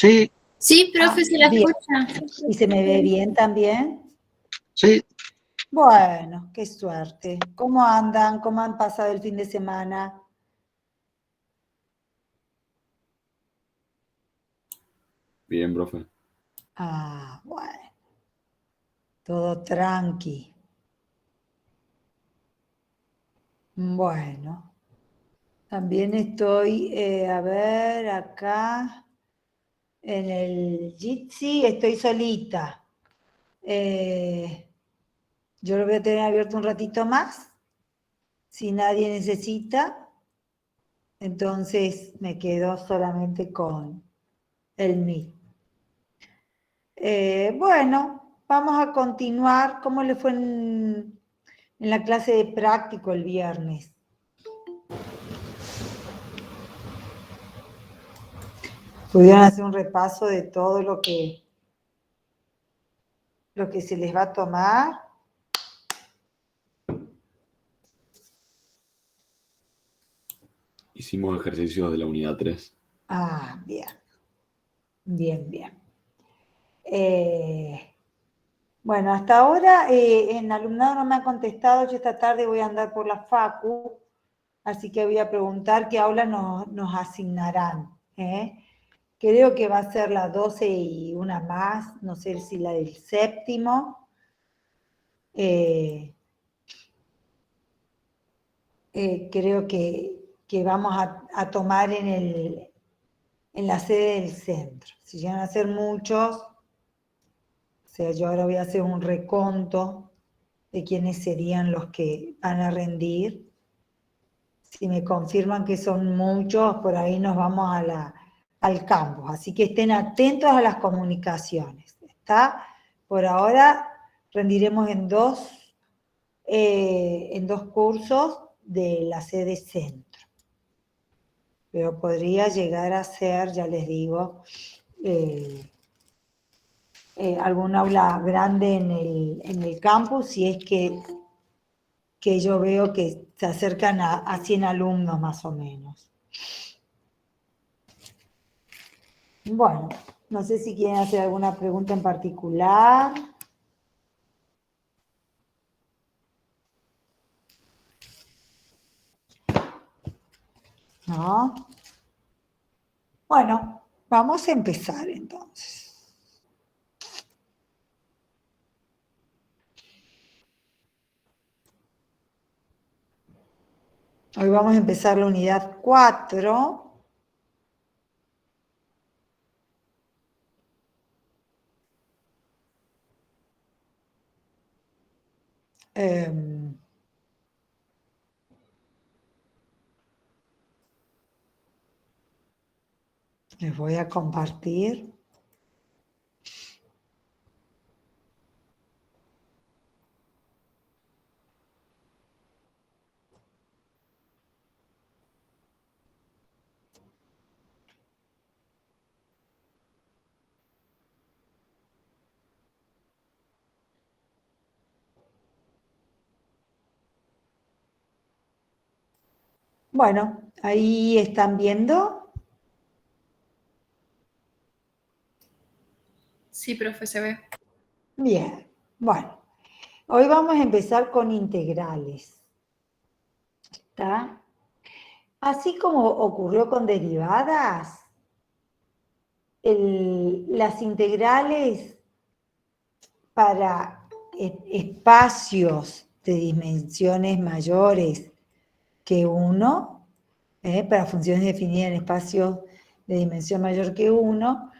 Sí, Sí, profe, se la bien. escucha. ¿Y se me ve bien también? sí, Bueno, qué suerte. ¿Cómo andan? ¿Cómo han pasado el fin de semana? Bien, profe. Ah, bueno. Todo tranqui. Bueno. También estoy, a ver, acá en el Jitsi estoy solita. Yo lo voy a tener abierto un ratito más. Si nadie necesita, entonces me quedo solamente con el Meet. Bueno, vamos a continuar. ¿Cómo le fue en la clase de práctico el viernes? ¿Pudieron hacer un repaso de todo lo que se les va a tomar? Hicimos ejercicios de la unidad 3. Ah, bien. Bien, bien. Bueno, hasta ahora en alumnado no me han contestado. Yo esta tarde voy a andar por la facu, así que voy a preguntar qué aula nos asignarán. Creo que va a ser la 12 y una más, no sé si la del séptimo. Creo que vamos a tomar en la sede del centro. Si llegan a ser muchos, o sea, yo ahora voy a hacer un reconto de quiénes serían los que van a rendir. Si me confirman que son muchos, por ahí nos vamos al campus. Así que estén atentos a las comunicaciones. ¿Está? Por ahora rendiremos en dos cursos de la sede centro. Pero podría llegar a ser, ya les digo, algún aula grande en el campus, si es que yo veo que se acercan a 100 alumnos más o menos. Bueno, no sé si quieren hacer alguna pregunta en particular. ¿No? Bueno, vamos a empezar entonces. Hoy vamos a empezar la unidad 4. Les voy a compartir. Bueno, ahí están viendo. Sí, profe, se ve. Bien, bueno. Hoy vamos a empezar con integrales. ¿Está? Así como ocurrió con derivadas, las integrales para espacios de dimensiones mayores que 1, para funciones definidas en espacios de dimensión mayor que 1,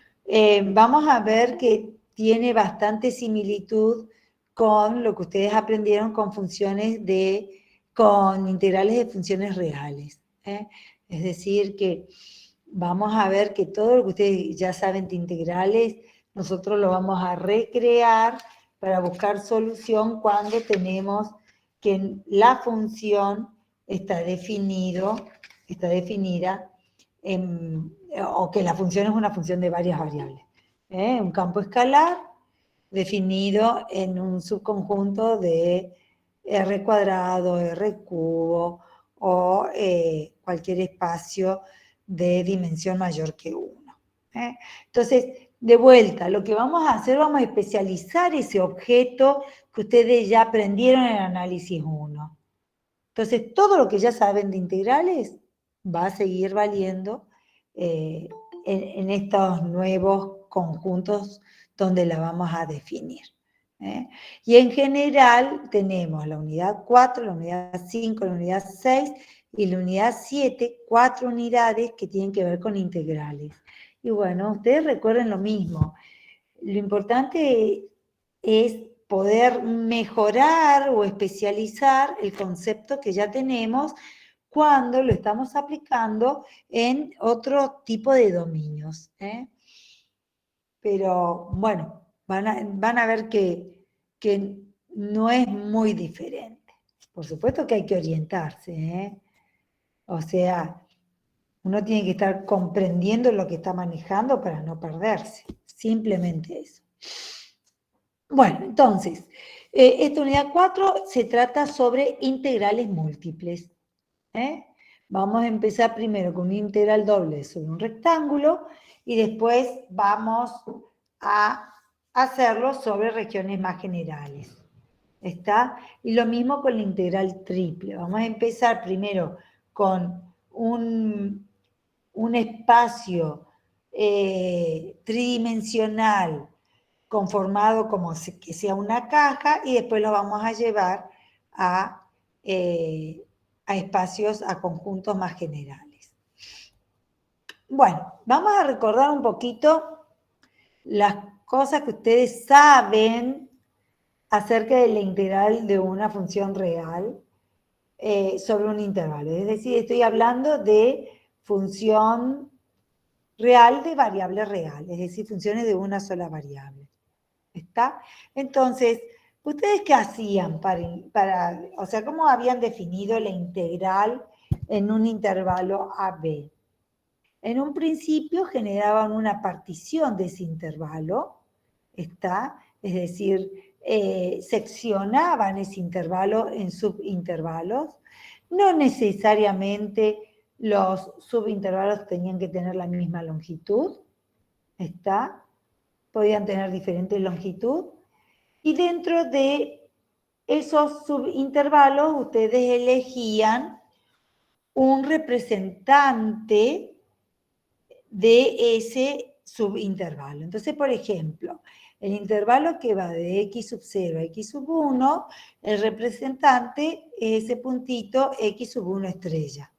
vamos a ver que tiene bastante similitud con lo que ustedes aprendieron con con integrales de funciones reales. Es decir, que vamos a ver que todo lo que ustedes ya saben de integrales, nosotros lo vamos a recrear para buscar solución cuando tenemos que la función está definida, o que la función es una función de varias variables. Un campo escalar definido en un subconjunto de R cuadrado, R cubo o cualquier espacio de dimensión mayor que 1. ¿eh? Entonces, de vuelta, lo que vamos a hacer, vamos a especializar ese objeto que ustedes ya aprendieron en análisis 1. Entonces, todo lo que ya saben de integrales va a seguir valiendo en estos nuevos conjuntos donde la vamos a definir. Y en general tenemos la unidad 4, la unidad 5, la unidad 6 y la unidad 7, 4 unidades que tienen que ver con integrales. Y bueno, ustedes recuerden lo mismo. Lo importante es poder mejorar o especializar el concepto que ya tenemos cuando lo estamos aplicando en otro tipo de dominios. Pero bueno, van a ver que no es muy diferente. Por supuesto que hay que orientarse. O sea, uno tiene que estar comprendiendo lo que está manejando para no perderse. Simplemente eso. Bueno, entonces, esta unidad 4 se trata sobre integrales múltiples. Vamos a empezar primero con una integral doble sobre un rectángulo y después vamos a hacerlo sobre regiones más generales. ¿Está? Y lo mismo con la integral triple. Vamos a empezar primero con un espacio tridimensional conformado como que sea una caja y después lo vamos a llevar a espacios, a conjuntos más generales. Bueno, vamos a recordar un poquito las cosas que ustedes saben acerca de la integral de una función real sobre un intervalo. Es decir, estoy hablando de función real de variable real, es decir, funciones de una sola variable. ¿Está? Entonces, ¿ustedes qué hacían o sea, cómo habían definido la integral en un intervalo AB? En un principio generaban una partición de ese intervalo, ¿está? Es decir, seccionaban ese intervalo en subintervalos. No necesariamente los subintervalos tenían que tener la misma longitud, ¿está? Podían tener diferente longitud. Y dentro de esos subintervalos ustedes elegían un representante de ese subintervalo. Entonces, por ejemplo, el intervalo que va de x sub 0 a x sub 1, el representante es ese puntito x sub 1 estrella.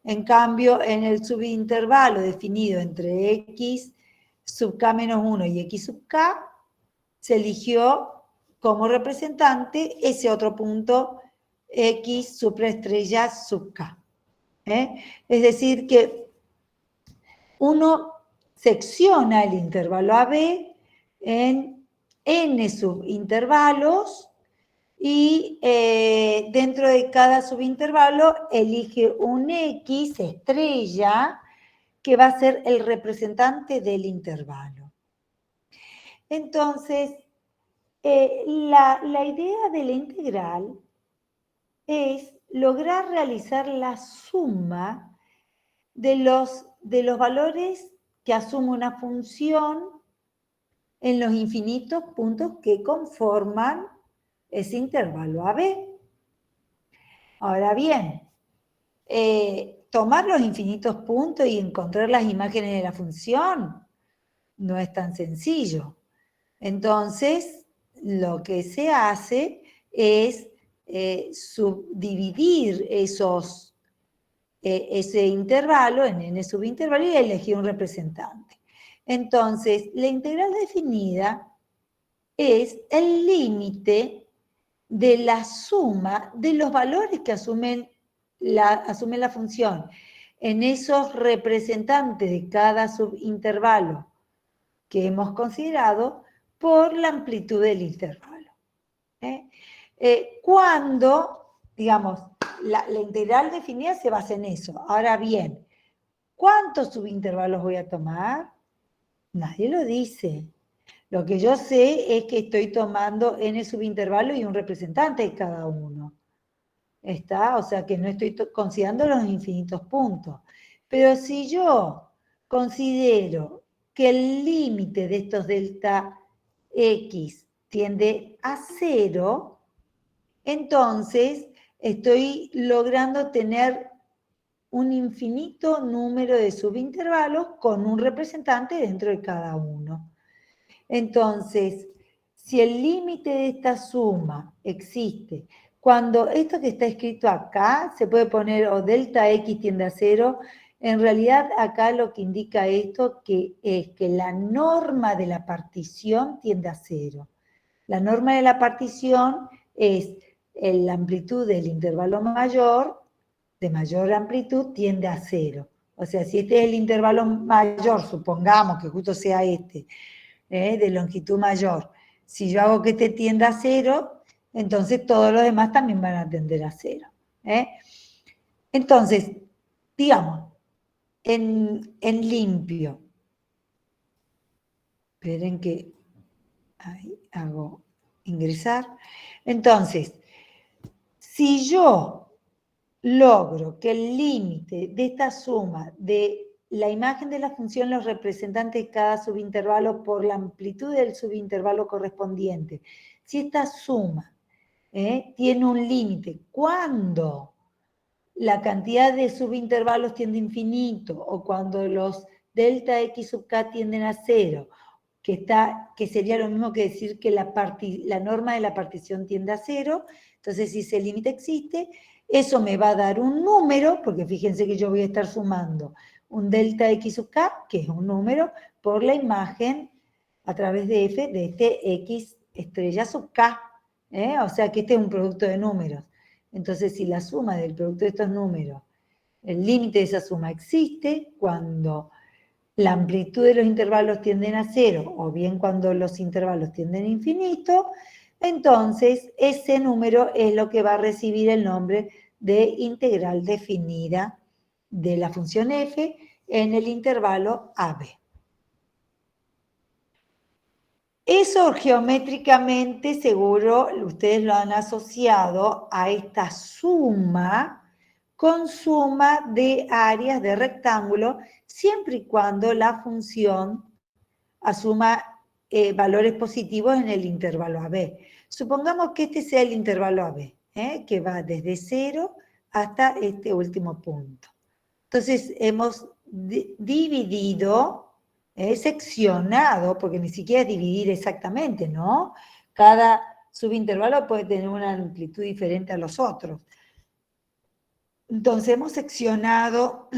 En cambio, en el subintervalo definido entre x sub k menos 1 y x sub k, se eligió como representante ese otro punto x supraestrella sub k. Es decir, que uno secciona el intervalo AB en n subintervalos y dentro de cada subintervalo elige un x estrella que va a ser el representante del intervalo. Entonces, la idea de la integral es lograr realizar la suma de los valores que asume una función en los infinitos puntos que conforman ese intervalo AB. Ahora bien, tomar los infinitos puntos y encontrar las imágenes de la función no es tan sencillo. Entonces, lo que se hace es subdividir ese intervalo en n subintervalo y elegir un representante. Entonces, la integral definida es el límite de la suma de los valores que asume la función en esos representantes de cada subintervalo que hemos considerado por la amplitud del intervalo. Cuando, digamos, la integral definida se basa en eso. Ahora bien, ¿cuántos subintervalos voy a tomar? Nadie lo dice. Lo que yo sé es que estoy tomando n subintervalos y un representante de cada uno. ¿Está? O sea que no estoy considerando los infinitos puntos. Pero si yo considero que el límite de estos delta X tiende a 0, entonces estoy logrando tener un infinito número de subintervalos con un representante dentro de cada uno. Entonces, si el límite de esta suma existe, cuando esto que está escrito acá, se puede poner o delta X tiende a 0, en realidad acá lo que indica esto es que la norma de la partición tiende a 0. La norma de la partición es la amplitud del intervalo mayor, de mayor amplitud, tiende a 0. O sea, si este es el intervalo mayor, supongamos que justo sea este, de longitud mayor, si yo hago que este tienda a 0, entonces todos los demás también van a tender a 0. Entonces, digamos, en limpio, esperen que ahí hago ingresar. Entonces, si yo logro que el límite de esta suma de la imagen de la función, los representantes de cada subintervalo por la amplitud del subintervalo correspondiente, si esta suma tiene un límite, cuando la cantidad de subintervalos tiende a infinito o cuando los delta X sub k tienden a 0, que sería lo mismo que decir que la norma de la partición tiende a 0, entonces si ese límite existe, eso me va a dar un número, porque fíjense que yo voy a estar sumando un delta X sub k, que es un número, por la imagen a través de f de este X estrella sub k, o sea que este es un producto de números. Entonces, si la suma del producto de estos números, el límite de esa suma existe cuando la amplitud de los intervalos tienden a 0, o bien cuando los intervalos tienden a infinito, entonces ese número es lo que va a recibir el nombre de integral definida de la función f en el intervalo AB. Eso geométricamente seguro ustedes lo han asociado a esta suma con suma de áreas de rectángulo, siempre y cuando la función asuma valores positivos en el intervalo AB. Supongamos que este sea el intervalo AB, que va desde 0 hasta este último punto. Entonces hemos dividido, seccionado, porque ni siquiera es dividir exactamente, ¿no? Cada subintervalo puede tener una amplitud diferente a los otros. Entonces hemos seccionado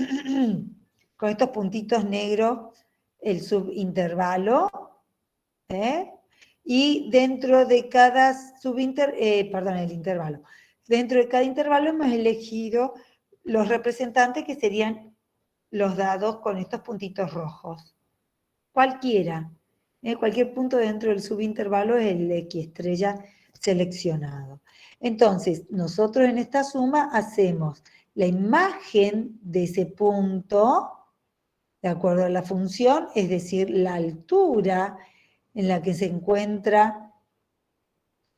con estos puntitos negros el subintervalo, y dentro de cada el intervalo. Dentro de cada intervalo hemos elegido los representantes que serían los dados con estos puntitos rojos. Cualquiera, cualquier punto dentro del subintervalo es el X estrella seleccionado. Entonces, nosotros en esta suma hacemos la imagen de ese punto, de acuerdo a la función, es decir, la altura en la que se encuentra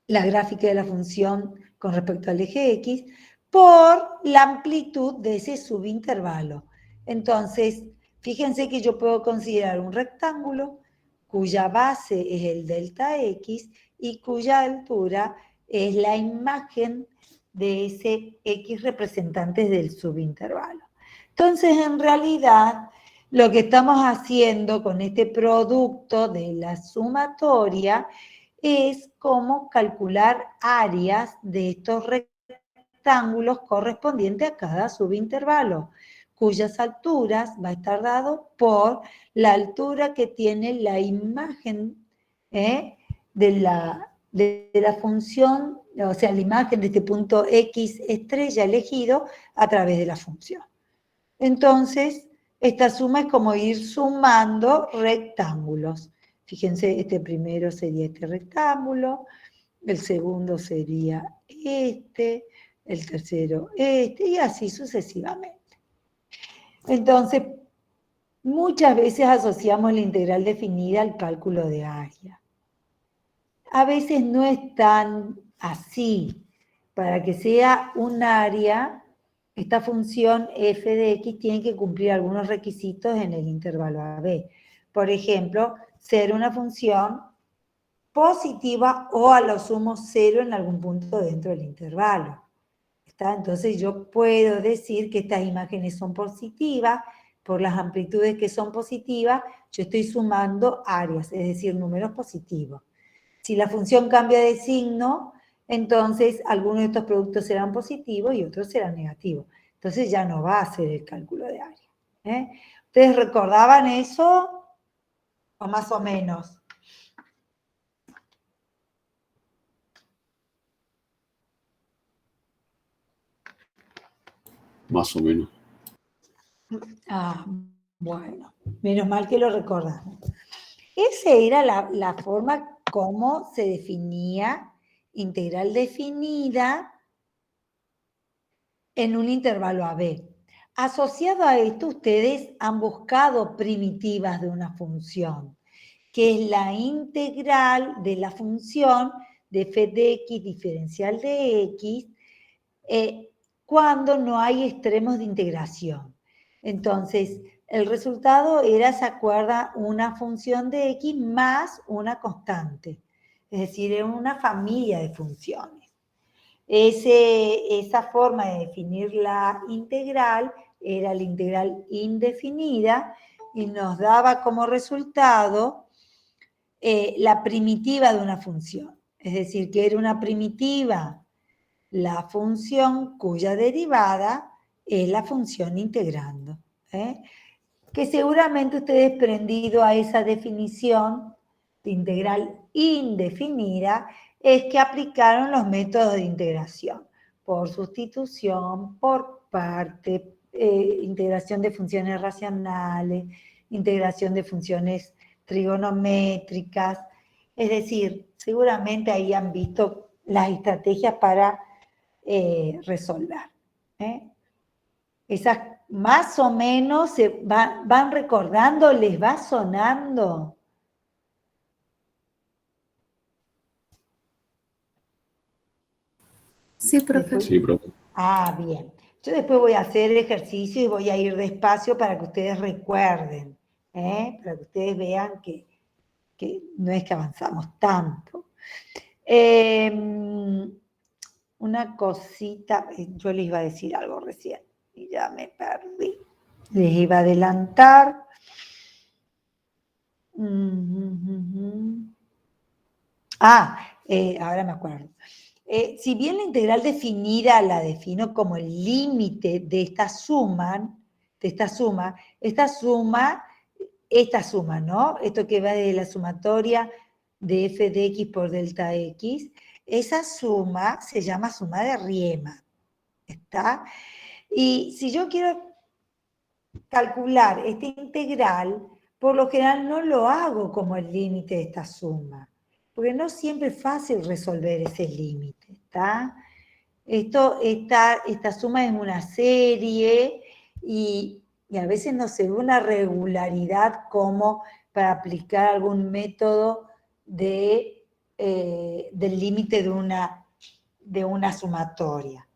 la gráfica de la función con respecto al eje X, por la amplitud de ese subintervalo. Entonces, fíjense que yo puedo considerar un rectángulo cuya base es el delta X y cuya altura es la imagen de ese X representantes del subintervalo. Entonces, en realidad, lo que estamos haciendo con este producto de la sumatoria es cómo calcular áreas de estos rectángulos correspondientes a cada subintervalo, cuyas alturas va a estar dado por la altura que tiene la imagen de la función, o sea, la imagen de este punto X estrella elegido a través de la función. Entonces, esta suma es como ir sumando rectángulos. Fíjense, este primero sería este rectángulo, el segundo sería este, el tercero este, y así sucesivamente. Entonces, muchas veces asociamos la integral definida al cálculo de área. A veces no es tan así. Para que sea un área, esta función f de x tiene que cumplir algunos requisitos en el intervalo AB. Por ejemplo, ser una función positiva o a lo sumo cero en algún punto dentro del intervalo. ¿Está? Entonces yo puedo decir que estas imágenes son positivas, por las amplitudes que son positivas, yo estoy sumando áreas, es decir, números positivos. Si la función cambia de signo, entonces algunos de estos productos serán positivos y otros serán negativos. Entonces ya no va a ser el cálculo de área. ¿Eh? ¿Ustedes recordaban eso? ¿O más o menos? Más o menos. Ah, bueno, menos mal que lo recordamos. Esa era la forma como se definía integral definida en un intervalo AB. Asociado a esto, ustedes han buscado primitivas de una función, que es la integral de la función de f de x diferencial de x, cuando no hay extremos de integración. Entonces, el resultado era, ¿se acuerda? Una función de x más una constante. Es decir, era una familia de funciones. Esa forma de definir la integral era la integral indefinida y nos daba como resultado la primitiva de una función. Es decir, que era una primitiva la función cuya derivada es la función integrando. Que seguramente ustedes, prendido a esa definición de integral indefinida, es que aplicaron los métodos de integración, por sustitución, por parte, integración de funciones racionales, integración de funciones trigonométricas. Es decir, seguramente ahí han visto las estrategias para resolver. Esas más o menos se van recordando, les va sonando. Sí, profe. Después, Sí, profe. bien. Yo después voy a hacer ejercicio y voy a ir despacio para que ustedes recuerden, para que ustedes vean que no es que avanzamos tanto. Una cosita, yo les iba a decir algo recién y ya me perdí. Les iba a adelantar. Ahora me acuerdo. Si bien la integral definida la defino como el límite de esta suma, ¿no? Esto que va de la sumatoria de f de x por delta x, esa suma se llama suma de Riemann, ¿está? Y si yo quiero calcular esta integral, por lo general no lo hago como el límite de esta suma, porque no siempre es fácil resolver ese límite, ¿está? Esta suma es una serie y a veces no se ve una regularidad como para aplicar algún método del límite de una sumatoria.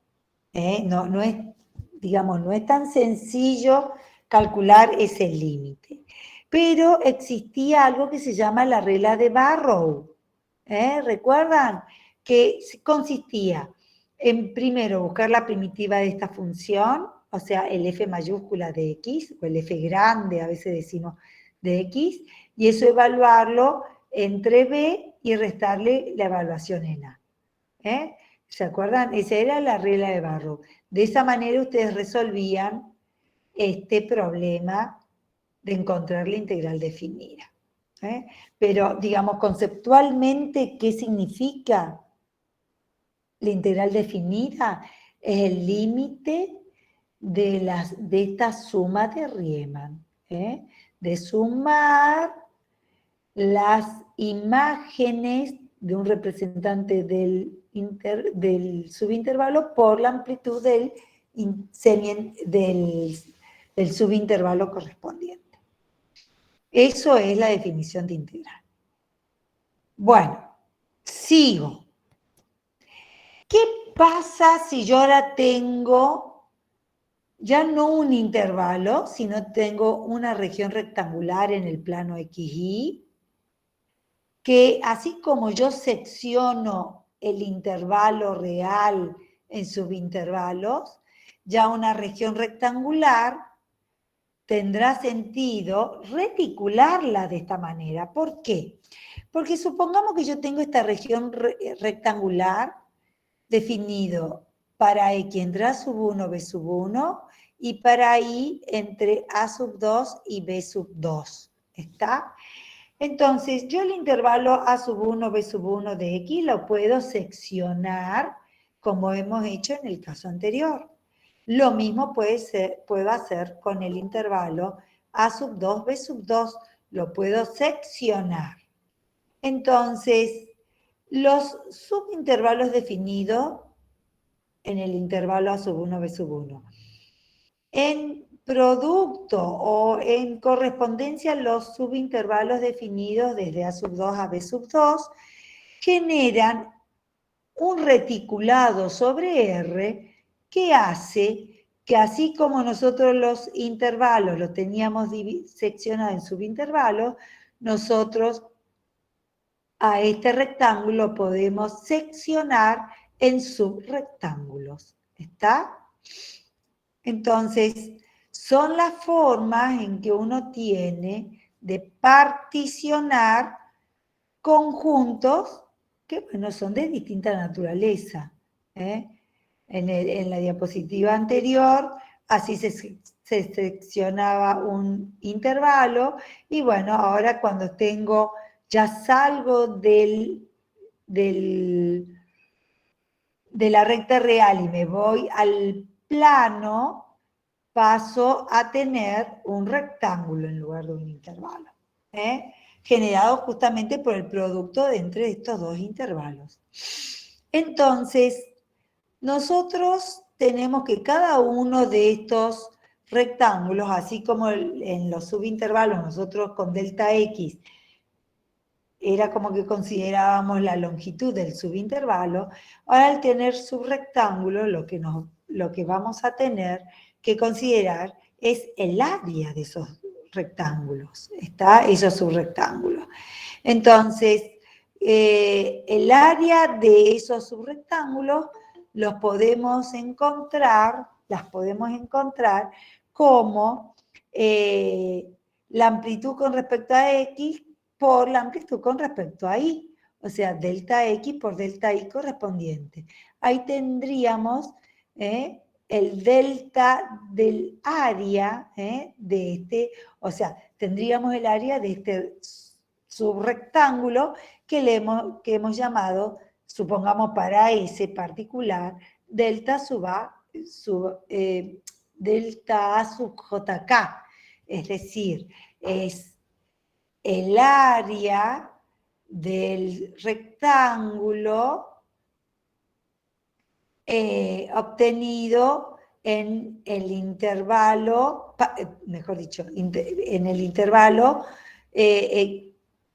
No es, digamos, no es tan sencillo calcular ese límite. Pero existía algo que se llama la regla de Barrow. ¿Recuerdan? Que consistía en primero buscar la primitiva de esta función, o sea, el f mayúscula de x, o el f grande, a veces decimos, de x, y eso evaluarlo entre b y restarle la evaluación en a. ¿Se acuerdan? Esa era la regla de Barrow. De esa manera ustedes resolvían este problema de encontrar la integral definida. Pero, digamos, conceptualmente, ¿qué significa la integral definida? Es el límite de esta suma de Riemann. De sumar las imágenes de un representante del subintervalo por la amplitud del subintervalo correspondiente. Eso es la definición de integral. Bueno, sigo. ¿Qué pasa si yo ahora tengo ya no un intervalo, sino tengo una región rectangular en el plano XY, que así como yo secciono el intervalo real en subintervalos, ya una región rectangular tendrá sentido reticularla de esta manera. ¿Por qué? Porque supongamos que yo tengo esta región rectangular definido para X entre A sub 1, B sub 1 y para Y entre A sub 2 y B sub 2. ¿Está? Entonces, yo el intervalo A sub 1, B sub 1 de X lo puedo seccionar como hemos hecho en el caso anterior. Lo mismo puedo hacer con el intervalo A sub 2, B sub 2. Lo puedo seccionar. Entonces, los subintervalos definidos en el intervalo A sub 1, B sub 1. En producto o en correspondencia, los subintervalos definidos desde A sub 2 a B sub 2 generan un reticulado sobre R que hace que así como nosotros los intervalos los teníamos seccionados en subintervalos, nosotros a este rectángulo podemos seccionar en subrectángulos. ¿Está? Entonces, son las formas en que uno tiene de particionar conjuntos que, bueno, son de distinta naturaleza. En la diapositiva anterior, así se seccionaba un intervalo, y bueno, ahora cuando ya salgo de la recta real y me voy al plano, paso a tener un rectángulo en lugar de un intervalo, generado justamente por el producto de entre estos dos intervalos. Entonces, nosotros tenemos que cada uno de estos rectángulos, así como en los subintervalos nosotros con delta X era como que considerábamos la longitud del subintervalo, ahora al tener subrectángulo lo que vamos a tener que considerar es el área de esos rectángulos, ¿está? Esos subrectángulos. Entonces, el área de esos subrectángulos las podemos encontrar como la amplitud con respecto a X por la amplitud con respecto a Y, o sea, delta X por delta Y correspondiente. Ahí tendríamos el delta del área de este, o sea, tendríamos el área de este subrectángulo que hemos llamado, supongamos para ese particular, delta delta A sub JK, es decir, es el área del rectángulo obtenido en el intervalo, mejor dicho, en el intervalo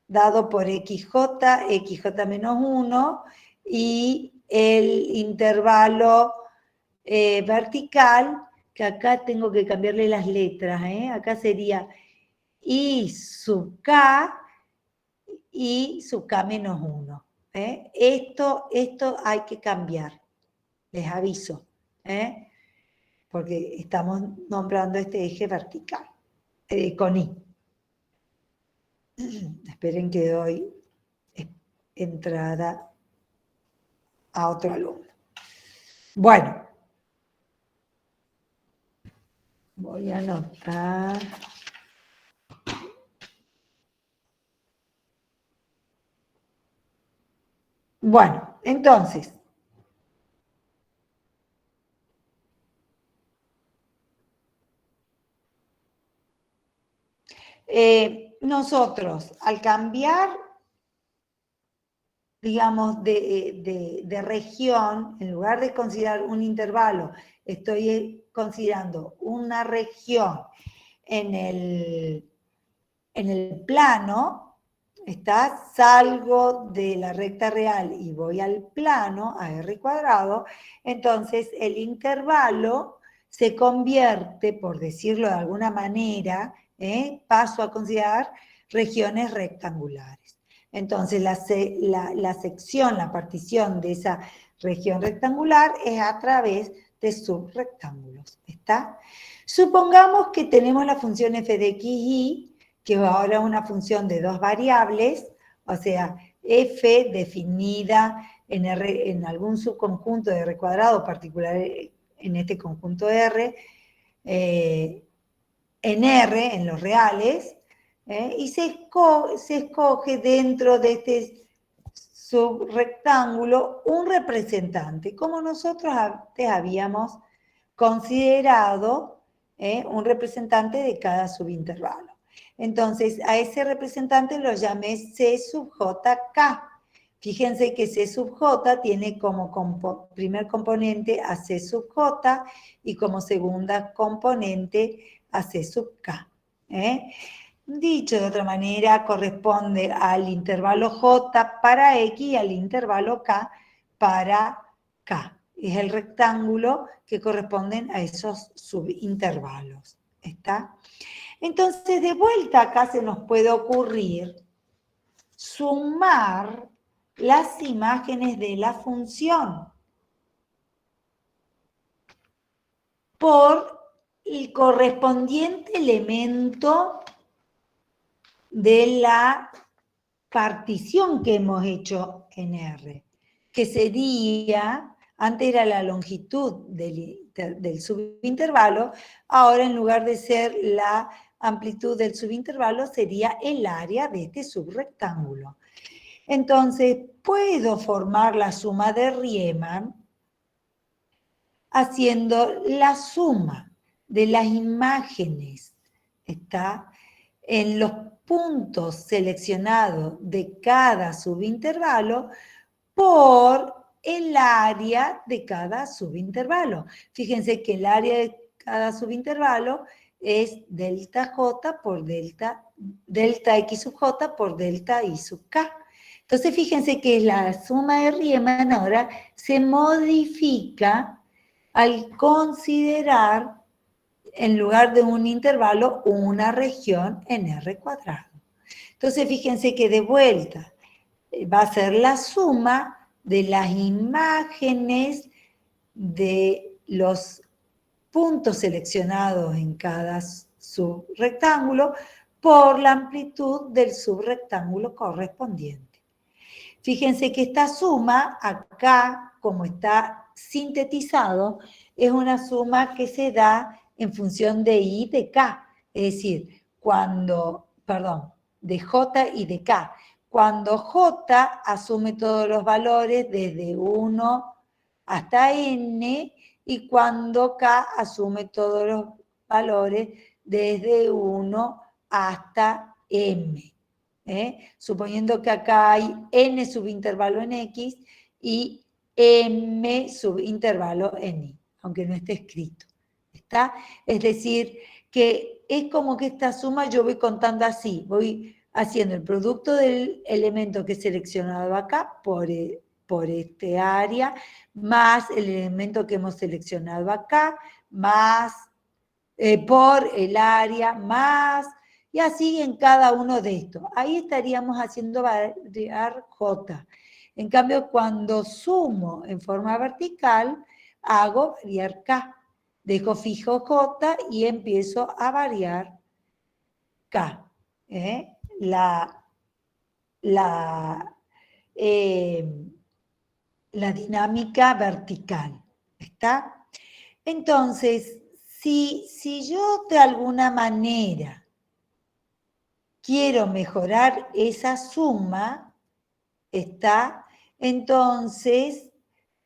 dado por XJ menos 1, y el intervalo vertical, que acá tengo que cambiarle las letras, acá sería I sub K y sub K menos 1. Esto hay que cambiar, les aviso, porque estamos nombrando este eje vertical, con I. Esperen que doy entrada a otro alumno. Bueno, voy a anotar. Bueno, entonces, nosotros al cambiar, digamos, de región, en lugar de considerar un intervalo, estoy considerando una región en el plano, salgo de la recta real y voy al plano, a R cuadrado, entonces el intervalo se convierte, por decirlo de alguna manera, paso a considerar regiones rectangulares. Entonces, la sección, la partición de esa región rectangular es a través de subrectángulos, ¿está? Supongamos que tenemos la función f de x, y, que ahora es una función de dos variables, o sea, f definida en algún subconjunto de R cuadrado particular en este conjunto R, en R, en los reales, y se escoge dentro de este subrectángulo un representante, como nosotros antes habíamos considerado un representante de cada subintervalo. Entonces, a ese representante lo llamé C sub JK. Fíjense que C sub J tiene como primer componente a C sub J y como segunda componente a C sub K. Dicho de otra manera, corresponde al intervalo J para X y al intervalo K para K. Es el rectángulo que corresponden a esos subintervalos. ¿Está? Entonces, de vuelta acá se nos puede ocurrir sumar las imágenes de la función por el correspondiente elemento de la partición que hemos hecho en R, que sería, antes era la longitud del subintervalo, ahora en lugar de ser la amplitud del subintervalo, sería el área de este subrectángulo. Entonces, puedo formar la suma de Riemann haciendo la suma de las imágenes, ¿está?, en los puntos seleccionados de cada subintervalo por el área de cada subintervalo. Fíjense que el área de cada subintervalo es delta J por delta X sub J por delta Y sub K. Entonces fíjense que la suma de Riemann ahora se modifica al considerar, en lugar de un intervalo, una región en R cuadrado. Entonces, fíjense que de vuelta va a ser la suma de las imágenes de los puntos seleccionados en cada subrectángulo por la amplitud del subrectángulo correspondiente. Fíjense que esta suma, acá, como está sintetizado, es una suma que se da en función de I y de K, es decir, de J y de K. Cuando J asume todos los valores desde 1 hasta N, y cuando K asume todos los valores desde 1 hasta M. Suponiendo que acá hay N subintervalo en X y M subintervalo en Y, aunque no esté escrito. ¿Está? Es decir, que es como que esta suma yo voy contando así, voy haciendo el producto del elemento que he seleccionado acá por este área, más el elemento que hemos seleccionado acá, más por el área, más, y así en cada uno de estos. Ahí estaríamos haciendo variar J. En cambio, cuando sumo en forma vertical, hago variar K. Dejo fijo J y empiezo a variar K. La dinámica vertical. ¿Está? Entonces, si yo de alguna manera quiero mejorar esa suma, ¿está? Entonces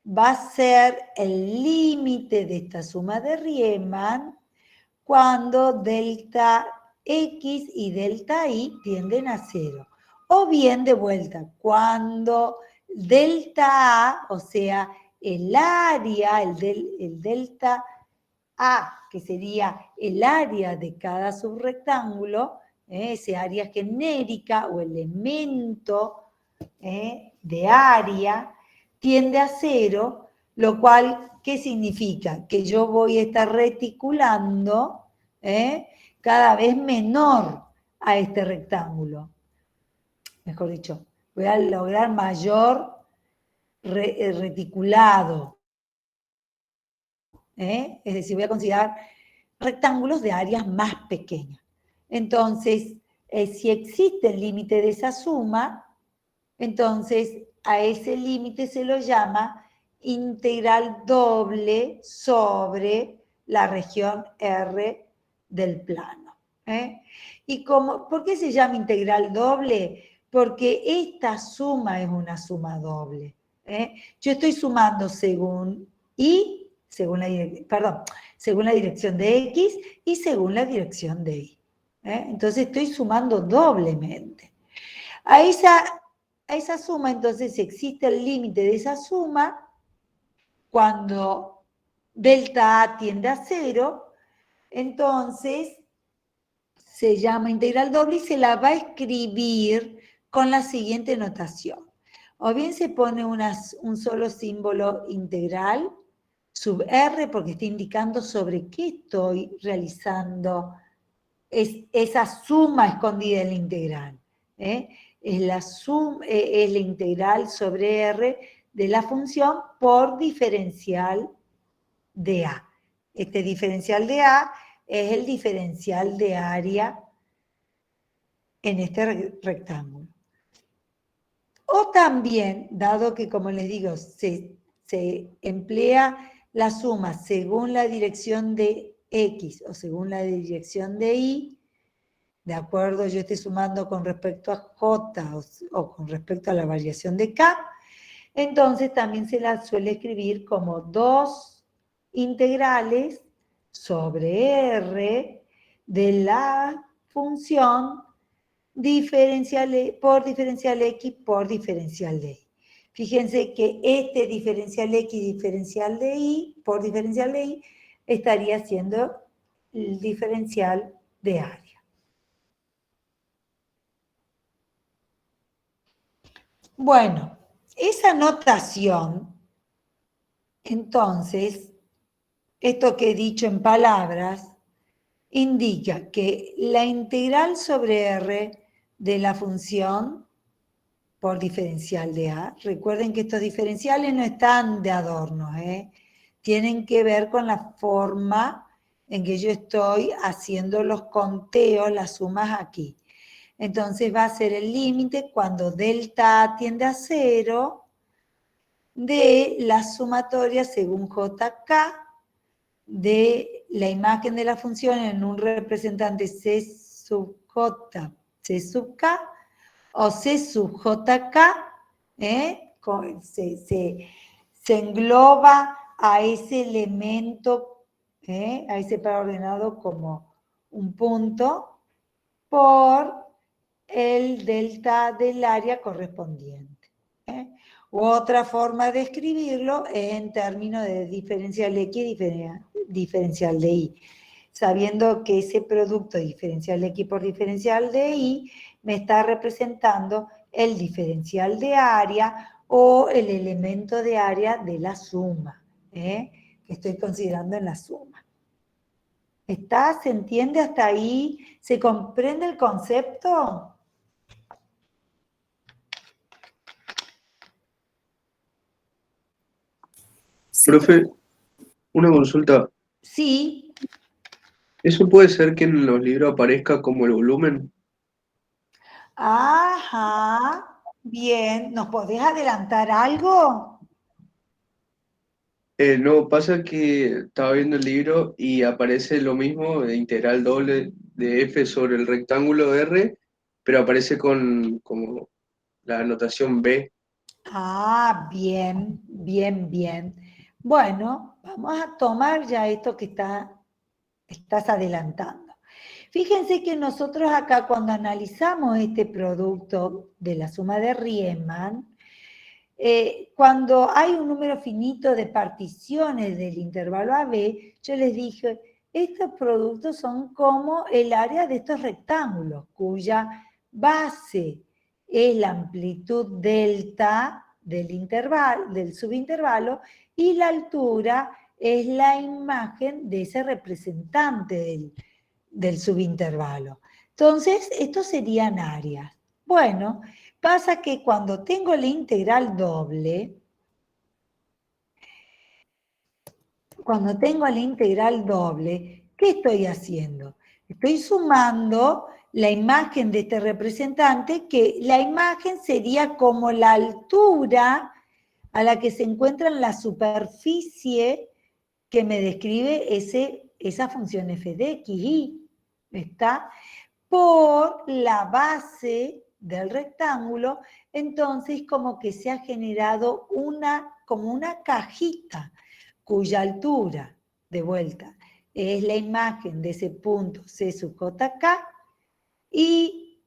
va a ser el límite de esta suma de Riemann cuando delta X y delta Y tienden a 0. O bien, de vuelta, cuando delta A, o sea, el área, el delta A, que sería el área de cada subrectángulo, ese área genérica o elemento de área, tiende a 0, Lo cual, ¿qué significa? Que yo voy a estar reticulando cada vez menor a este rectángulo. Mejor dicho, voy a lograr mayor reticulado. Es decir, voy a considerar rectángulos de áreas más pequeñas. Entonces, si existe el límite de esa suma, entonces a ese límite se lo llama integral doble sobre la región R del plano. ¿Y por qué se llama integral doble? Porque esta suma es una suma doble. Yo estoy sumando según según la dirección de X y según la dirección de Y. Entonces estoy sumando doblemente. A esa suma, entonces, existe el límite de esa suma cuando delta A tiende a 0, entonces se llama integral doble y se la va a escribir con la siguiente notación. O bien se pone un solo símbolo integral, sub R, porque está indicando sobre qué estoy realizando esa suma escondida en la integral. Es la integral sobre R de la función por diferencial de A. Este diferencial de A es el diferencial de área en este rectángulo. O también, dado que, como les digo, se emplea la suma según la dirección de X o según la dirección de Y, de acuerdo, yo estoy sumando con respecto a J o con respecto a la variación de K, entonces también se la suele escribir como dos integrales sobre R de la función por diferencial X por diferencial de Y. Fíjense que este diferencial X diferencial de Y por diferencial de Y estaría siendo el diferencial de área. Bueno, esa notación, entonces, esto que he dicho en palabras, indica que la integral sobre R de la función por diferencial de A, recuerden que estos diferenciales no están de adorno, tienen que ver con la forma en que yo estoy haciendo los conteos, las sumas aquí. Entonces va a ser el límite cuando delta A tiende a 0 de la sumatoria según JK de la imagen de la función en un representante C sub J, C sub K, o C sub JK, se engloba a ese elemento, a ese par ordenado como un punto, por el delta del área correspondiente. Otra forma de escribirlo es en términos de diferencial X y diferencial de Y, sabiendo que ese producto diferencial X por diferencial de Y me está representando el diferencial de área o el elemento de área de la suma, que estoy considerando en la suma. ¿Se entiende hasta ahí? ¿Se comprende el concepto? Sí, Profe, una consulta. Sí. ¿Eso puede ser que en los libros aparezca como el volumen? Ajá. Bien. ¿Nos podés adelantar algo? No, pasa que estaba viendo el libro y aparece lo mismo, de integral doble de f sobre el rectángulo de R, pero aparece con como la notación B. Ah, bien, bien, bien. Bueno, vamos a tomar ya esto que estás adelantando. Fíjense que nosotros acá cuando analizamos este producto de la suma de Riemann, cuando hay un número finito de particiones del intervalo AB, yo les dije, estos productos son como el área de estos rectángulos, cuya base es la amplitud delta del intervalo, del subintervalo, y la altura es la imagen de ese representante del subintervalo. Entonces, estos serían áreas. Bueno, pasa que cuando tengo la integral doble, ¿qué estoy haciendo? Estoy sumando la imagen de este representante, que la imagen sería como la altura a la que se encuentra en la superficie que me describe esa función f de x, y está por la base del rectángulo. Entonces como que se ha generado como una cajita cuya altura, de vuelta, es la imagen de ese punto C sub j k, y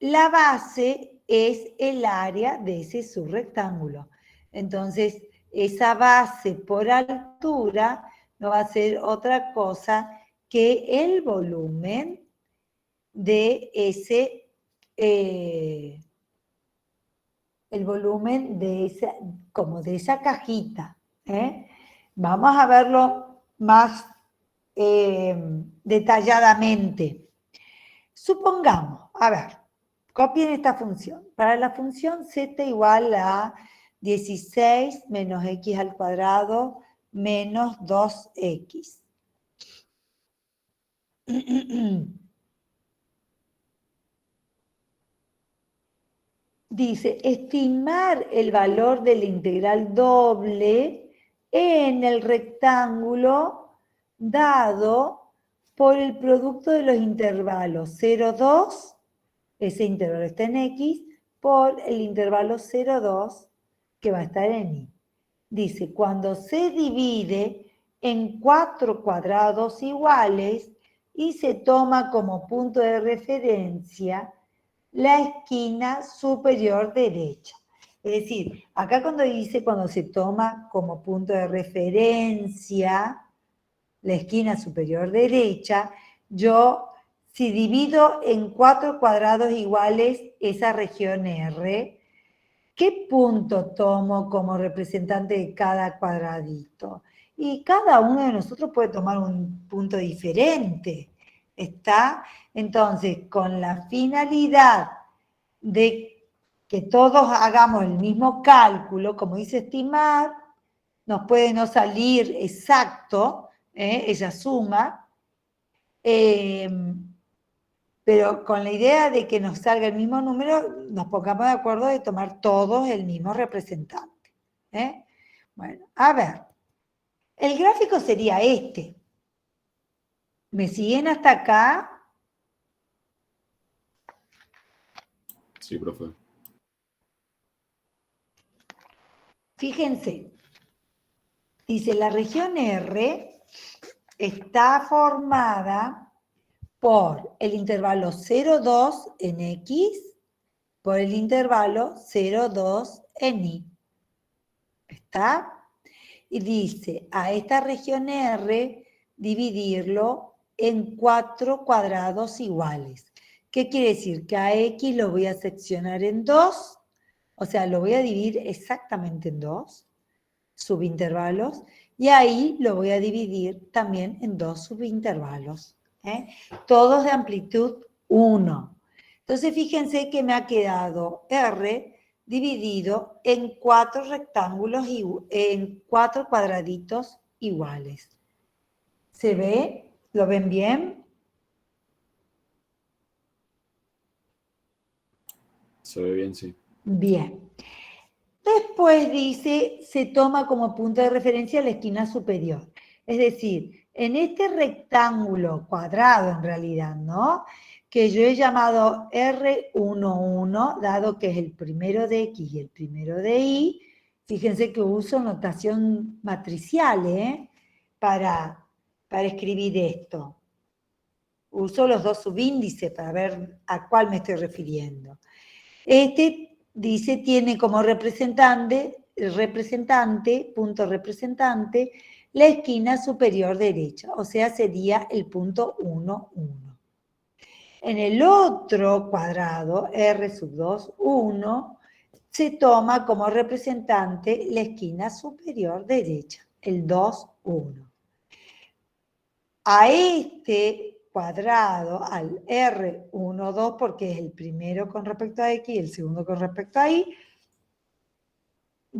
la base es el área de ese subrectángulo. Entonces, esa base por altura no va a ser otra cosa que el volumen de ese, como de esa cajita. Vamos a verlo más detalladamente. Supongamos, a ver, copien esta función. Para la función z igual a 16 menos x al cuadrado menos 2x. Dice, estimar el valor de la integral doble en el rectángulo dado por el producto de los intervalos 0, 2, ese intervalo está en x, por el intervalo 0, 2, que va a estar en y. Dice, cuando se divide en 4 cuadrados iguales y se toma como punto de referencia la esquina superior derecha. Es decir, acá cuando se toma como punto de referencia la esquina superior derecha, yo, si divido en 4 cuadrados iguales esa región R, ¿qué punto tomo como representante de cada cuadradito? Y cada uno de nosotros puede tomar un punto diferente. ¿Está? Entonces, con la finalidad de que todos hagamos el mismo cálculo, como dice estimar, nos puede no salir exacto, ella suma, pero con la idea de que nos salga el mismo número, nos pongamos de acuerdo de tomar todos el mismo representante. Bueno, a ver, el gráfico sería este. ¿Me siguen hasta acá? Sí, profe. Fíjense, dice la región R está formada por el intervalo 0,2 en X, por el intervalo 0,2 en Y. ¿Está? Y dice, a esta región R dividirlo en 4 cuadrados iguales. ¿Qué quiere decir? Que a X lo voy a seccionar en 2, o sea, lo voy a dividir exactamente en 2 subintervalos, y ahí lo voy a dividir también en 2 subintervalos. Todos de amplitud 1. Entonces, fíjense que me ha quedado R dividido en 4 rectángulos, en 4 cuadraditos iguales. ¿Se ve? ¿Lo ven bien? Se ve bien, sí. Bien. Después dice, se toma como punto de referencia la esquina superior. Es decir, en este rectángulo cuadrado en realidad, ¿no? Que yo he llamado R11, dado que es el primero de X y el primero de Y, fíjense que uso notación matricial, para escribir esto. Uso los dos subíndices para ver a cuál me estoy refiriendo. Dice, tiene como punto representante, la esquina superior derecha, o sea, sería el punto 1, 1. En el otro cuadrado, R sub 2, 1, se toma como representante la esquina superior derecha, el 2, 1. A este cuadrado, al R1, 2, porque es el primero con respecto a X y el segundo con respecto a Y,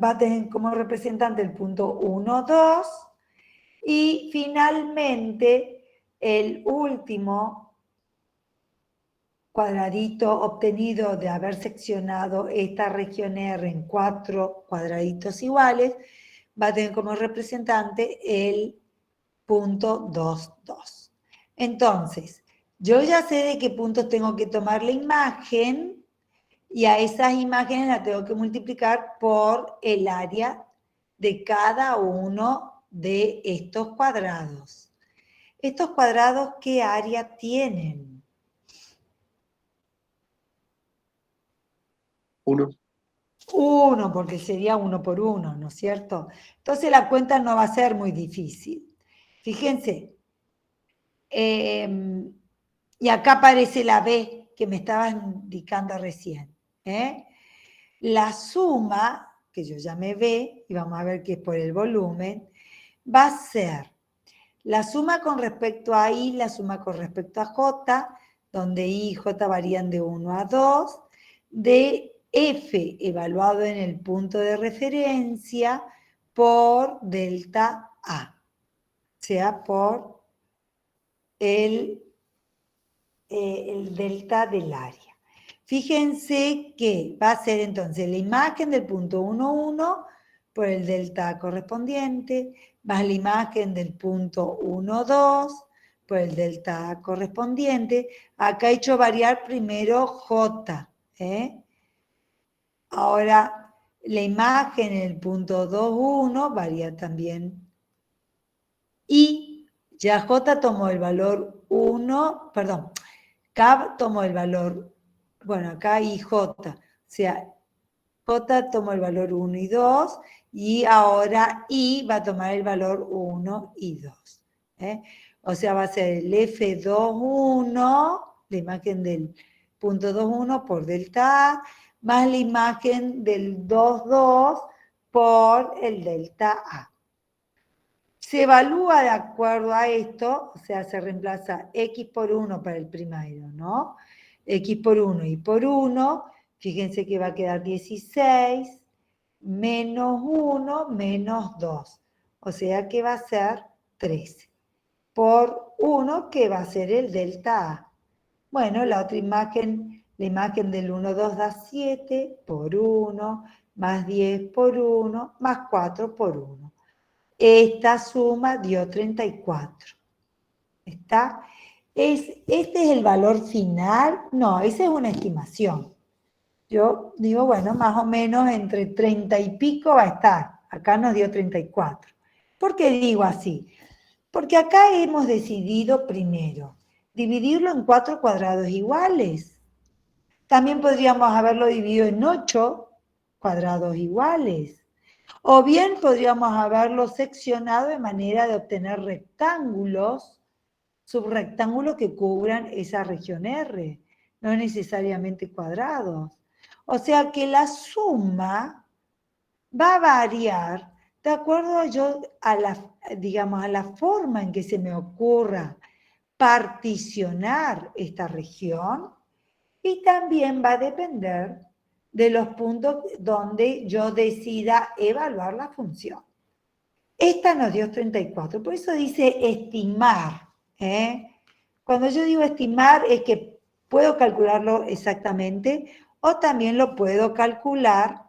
va a tener como representante el punto 1, 2, y finalmente el último cuadradito obtenido de haber seccionado esta región R en 4 cuadraditos iguales, va a tener como representante el punto 2, 2. Entonces, yo ya sé de qué puntos tengo que tomar la imagen y a esas imágenes las tengo que multiplicar por el área de cada uno de estos cuadrados. ¿Estos cuadrados qué área tienen? 1. 1, porque sería 1 por 1, ¿no es cierto? Entonces la cuenta no va a ser muy difícil. Fíjense, y acá aparece la B que me estaba indicando recién. La suma, que yo llamé B, y vamos a ver que es por el volumen, va a ser la suma con respecto a I, la suma con respecto a J, donde I y J varían de 1 a 2, de F evaluado en el punto de referencia por delta A, o sea, por el delta del área. Fíjense que va a ser entonces la imagen del punto 1, 1 por el delta correspondiente, más la imagen del punto 1, 2 por el delta correspondiente. Acá he hecho variar primero J. Ahora, la imagen en el punto 2, 1 varía también. Y ya J tomó el valor 1, perdón, K tomó el valor, bueno, acá y J, o sea, J tomó el valor 1 y 2, y ahora I va a tomar el valor 1 y 2. O sea, va a ser el F21, la imagen del punto 21 por delta A, más la imagen del 22 por el delta A. Se evalúa de acuerdo a esto, o sea, se reemplaza X por 1 para el primero, ¿no? X por 1 y por 1, fíjense que va a quedar 16, menos 1, menos 2. O sea que va a ser 13. Por 1, que va a ser el delta A. Bueno, la otra imagen, la imagen del 1, 2 da 7 por 1, más 10 por 1, más 4 por 1. Esta suma dio 34. ¿Está? ¿Este es el valor final? No, esa es una estimación. Yo digo, bueno, más o menos entre 30 y pico va a estar. Acá nos dio 34. ¿Por qué digo así? Porque acá hemos decidido primero dividirlo en 4 cuadrados iguales. También podríamos haberlo dividido en 8 cuadrados iguales. O bien podríamos haberlo seccionado de manera de obtener rectángulos, subrectángulos que cubran esa región R, no necesariamente cuadrados. O sea que la suma va a variar de acuerdo a la forma en que se me ocurra particionar esta región, y también va a depender de los puntos donde yo decida evaluar la función. Esta nos dio 34, por eso dice estimar. Cuando yo digo estimar es que puedo calcularlo exactamente o también lo puedo calcular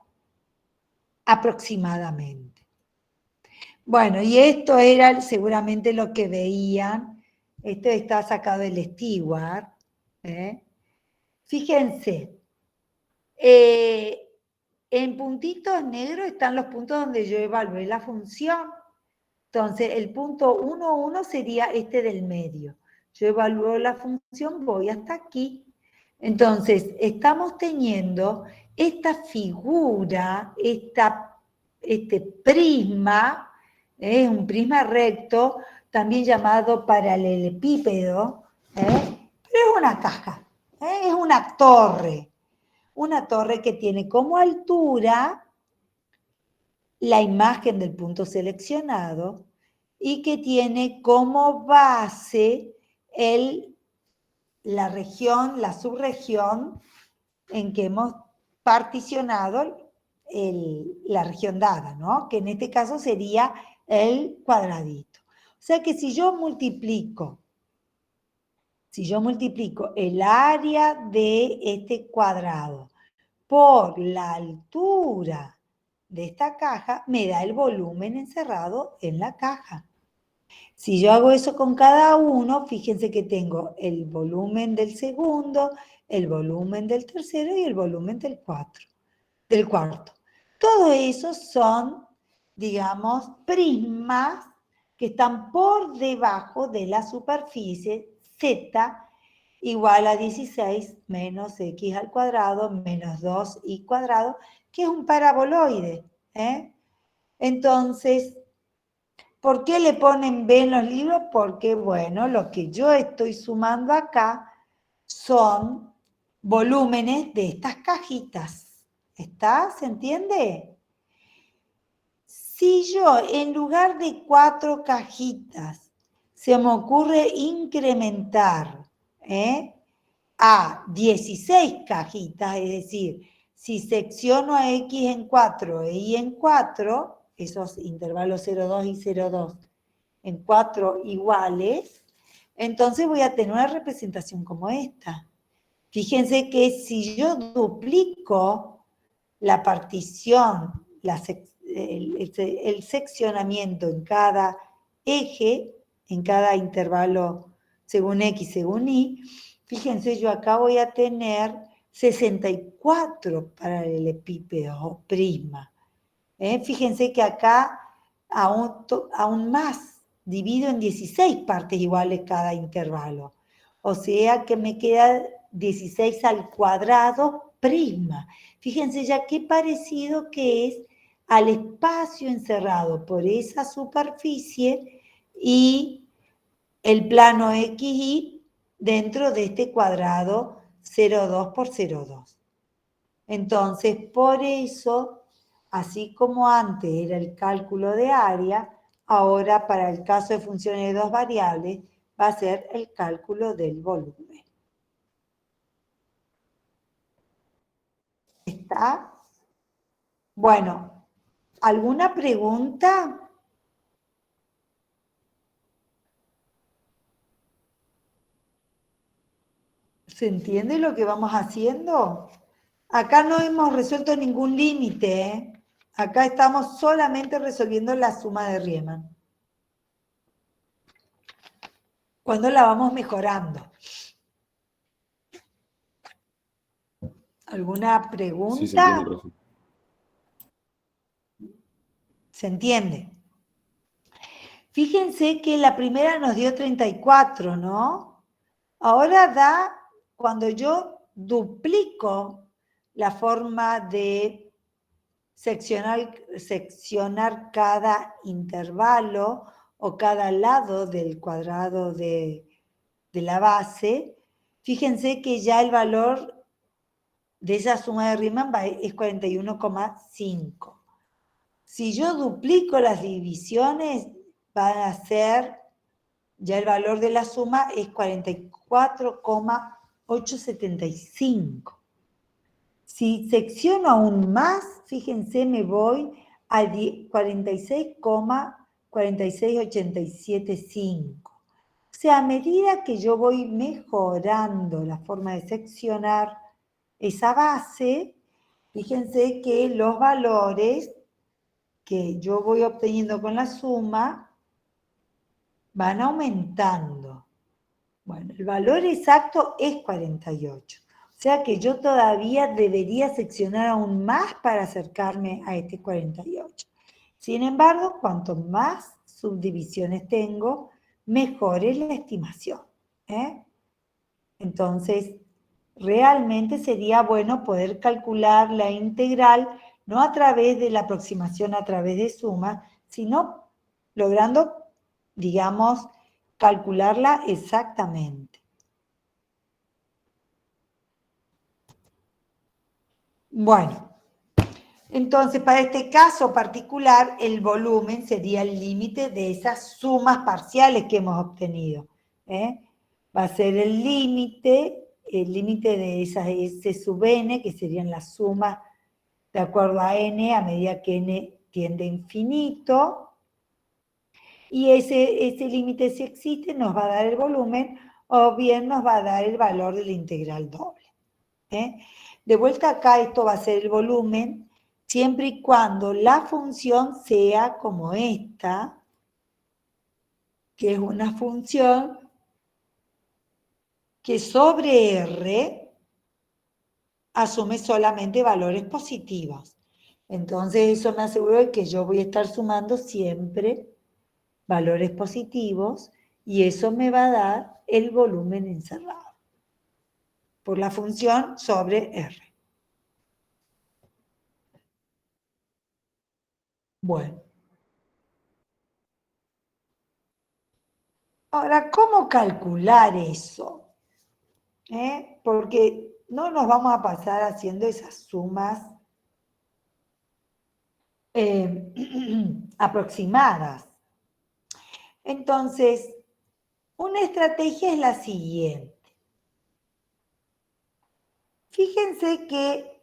aproximadamente. Bueno, y esto era seguramente lo que veían. Esto está sacado del Stewart. Fíjense, en puntitos negros están los puntos donde yo evalué la función. Entonces, el punto 1, 1 sería este del medio. Yo evalúo la función, voy hasta aquí. Entonces, estamos teniendo esta figura, este prisma, un prisma recto, también llamado paralelepípedo, pero es una caja, es una torre. una torre que tiene como altura la imagen del punto seleccionado y que tiene como base la región, la subregión en que hemos particionado la región dada, ¿no? Que en este caso sería el cuadradito. O sea que si yo multiplico el área de este cuadrado por la altura de esta caja, me da el volumen encerrado en la caja. Si yo hago eso con cada uno, fíjense que tengo el volumen del segundo, el volumen del tercero y el volumen del cuarto. Todo eso son, digamos, prismas que están por debajo de la superficie z igual a 16 menos x al cuadrado menos 2y cuadrado, que es un paraboloide. Entonces, ¿por qué le ponen B en los libros? Porque, bueno, lo que yo estoy sumando acá son volúmenes de estas cajitas. ¿Está? ¿Se entiende? Si yo, en lugar de 4 cajitas, se me ocurre incrementar a 16 cajitas, es decir, si secciono a X en 4 e Y en 4, esos intervalos 0,2 y 0,2 en 4 iguales, entonces voy a tener una representación como esta. Fíjense que si yo duplico la partición, el seccionamiento en cada eje, en cada intervalo según X, según Y, fíjense, yo acá voy a tener 64 paralelepípedos o prisma. Fíjense que acá aún más, divido en 16 partes iguales cada intervalo. O sea que me queda 16 al cuadrado prisma. Fíjense ya qué parecido que es al espacio encerrado por esa superficie y el plano XY dentro de este cuadrado 0,2 por 0,2. Entonces, por eso, así como antes era el cálculo de área, ahora para el caso de funciones de 2 variables va a ser el cálculo del volumen. ¿Está? Bueno, ¿alguna pregunta? ¿Se entiende lo que vamos haciendo? Acá no hemos resuelto ningún límite, ¿eh? Acá estamos solamente resolviendo la suma de Riemann. Cuando la vamos mejorando. ¿Alguna pregunta? Sí, se entiende, profe. ¿Se entiende? Fíjense que la primera nos dio 34, ¿no? Ahora da, cuando yo duplico la forma de seccionar cada intervalo o cada lado del cuadrado de la base, fíjense que ya el valor de esa suma de Riemann es 41,5. Si yo duplico las divisiones, van a ser, ya el valor de la suma es 44,875. Si secciono aún más, fíjense, me voy a 46,46875. O sea, a medida que yo voy mejorando la forma de seccionar esa base, fíjense que los valores que yo voy obteniendo con la suma van aumentando. Bueno, el valor exacto es 48. O sea que yo todavía debería seccionar aún más para acercarme a este 48. Sin embargo, cuanto más subdivisiones tengo, mejor es la estimación. Entonces, realmente sería bueno poder calcular la integral no a través de la aproximación a través de suma, sino logrando, digamos, calcularla exactamente. Bueno, entonces para este caso particular, el volumen sería el límite de esas sumas parciales que hemos obtenido. Va a ser el límite de esas S sub n, que serían las sumas de acuerdo a n, a medida que n tiende a infinito. Y ese límite, si existe, nos va a dar el volumen, o bien nos va a dar el valor de la integral doble. De vuelta acá, esto va a ser el volumen, siempre y cuando la función sea como esta, que es una función que sobre R asume solamente valores positivos. Entonces eso me asegura de que yo voy a estar sumando siempre valores positivos y eso me va a dar el volumen encerrado por la función sobre R. Bueno. Ahora, ¿cómo calcular eso? Porque no nos vamos a pasar haciendo esas sumas aproximadas. Entonces, una estrategia es la siguiente. Fíjense que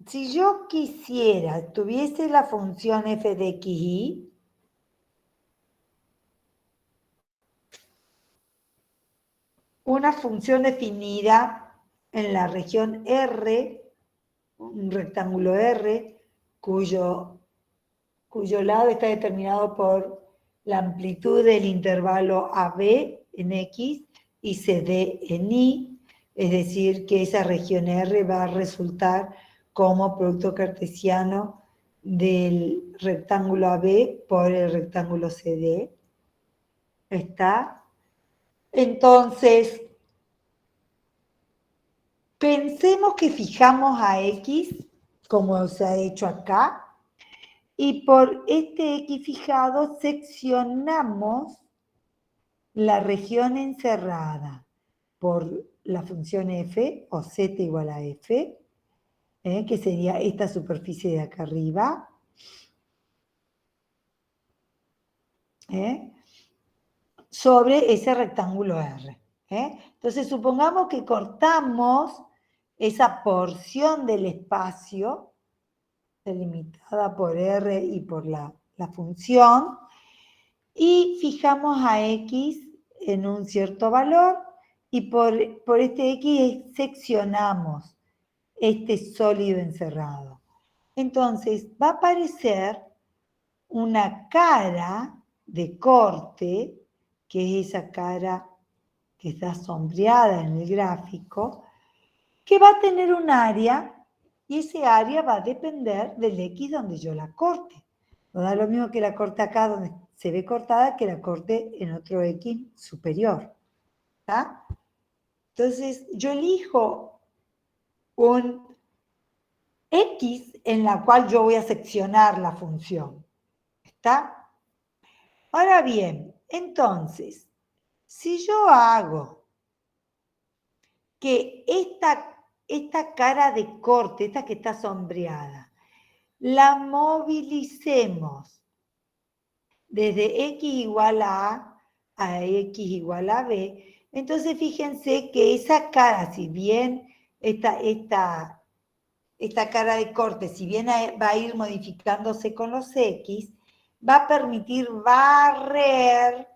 si yo quisiera, tuviese la función f de xy, una función definida en la región R, un rectángulo R, cuyo lado está determinado por la amplitud del intervalo AB en X y CD en Y, es decir, que esa región R va a resultar como producto cartesiano del rectángulo AB por el rectángulo CD. ¿Está? Entonces, pensemos que fijamos a X, como se ha hecho acá, y por este X fijado seccionamos la región encerrada por la función f, o z igual a f, que sería esta superficie de acá arriba, sobre ese rectángulo R. Entonces, supongamos que cortamos esa porción del espacio delimitada por R y por la función, y fijamos a X en un cierto valor, y por este X seccionamos este sólido encerrado. Entonces, va a aparecer una cara de corte, que es esa cara que está sombreada en el gráfico, que va a tener un área, y ese área va a depender del X donde yo la corte. No da lo mismo que la corte acá donde se ve cortada que la corte en otro X superior. ¿Está? Entonces, yo elijo un X en la cual yo voy a seccionar la función. ¿Está? Ahora bien, entonces, si yo hago que esta cara de corte, esta que está sombreada, la movilicemos desde X igual a X igual a B, entonces fíjense que esa cara, si bien esta cara de corte, si bien va a ir modificándose con los X, va a permitir barrer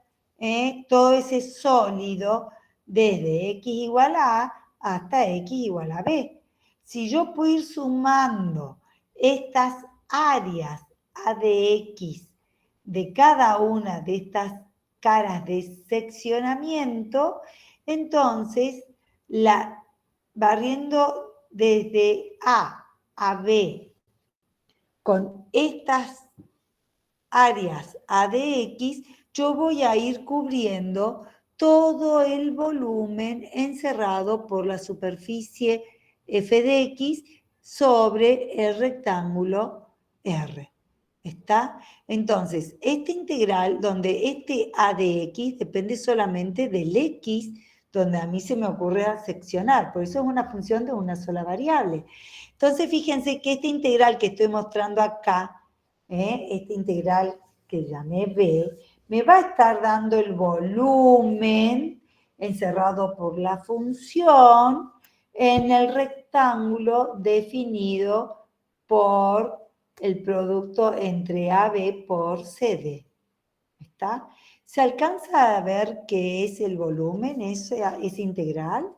todo ese sólido desde X igual a A hasta X igual a B. Si yo puedo ir sumando estas áreas A de X de cada una de estas caras de seccionamiento, entonces barriendo desde A a B con estas áreas A de X, yo voy a ir cubriendo todo el volumen encerrado por la superficie f de X sobre el rectángulo R. ¿Está? Entonces, esta integral, donde este A de X depende solamente del X donde a mí se me ocurre seccionar, por eso es una función de una sola variable. Entonces, fíjense que esta integral que estoy mostrando acá, esta integral que llamé B, me va a estar dando el volumen encerrado por la función en el rectángulo definido por el producto entre AB por CD. ¿Está? ¿Se alcanza a ver qué es el volumen, esa integral?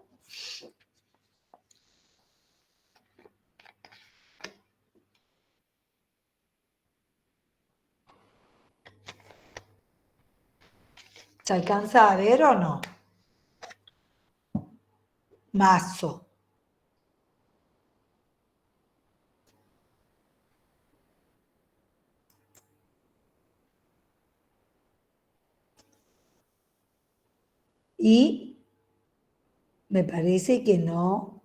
¿Se alcanza a ver o no? Mazo. Y me parece que no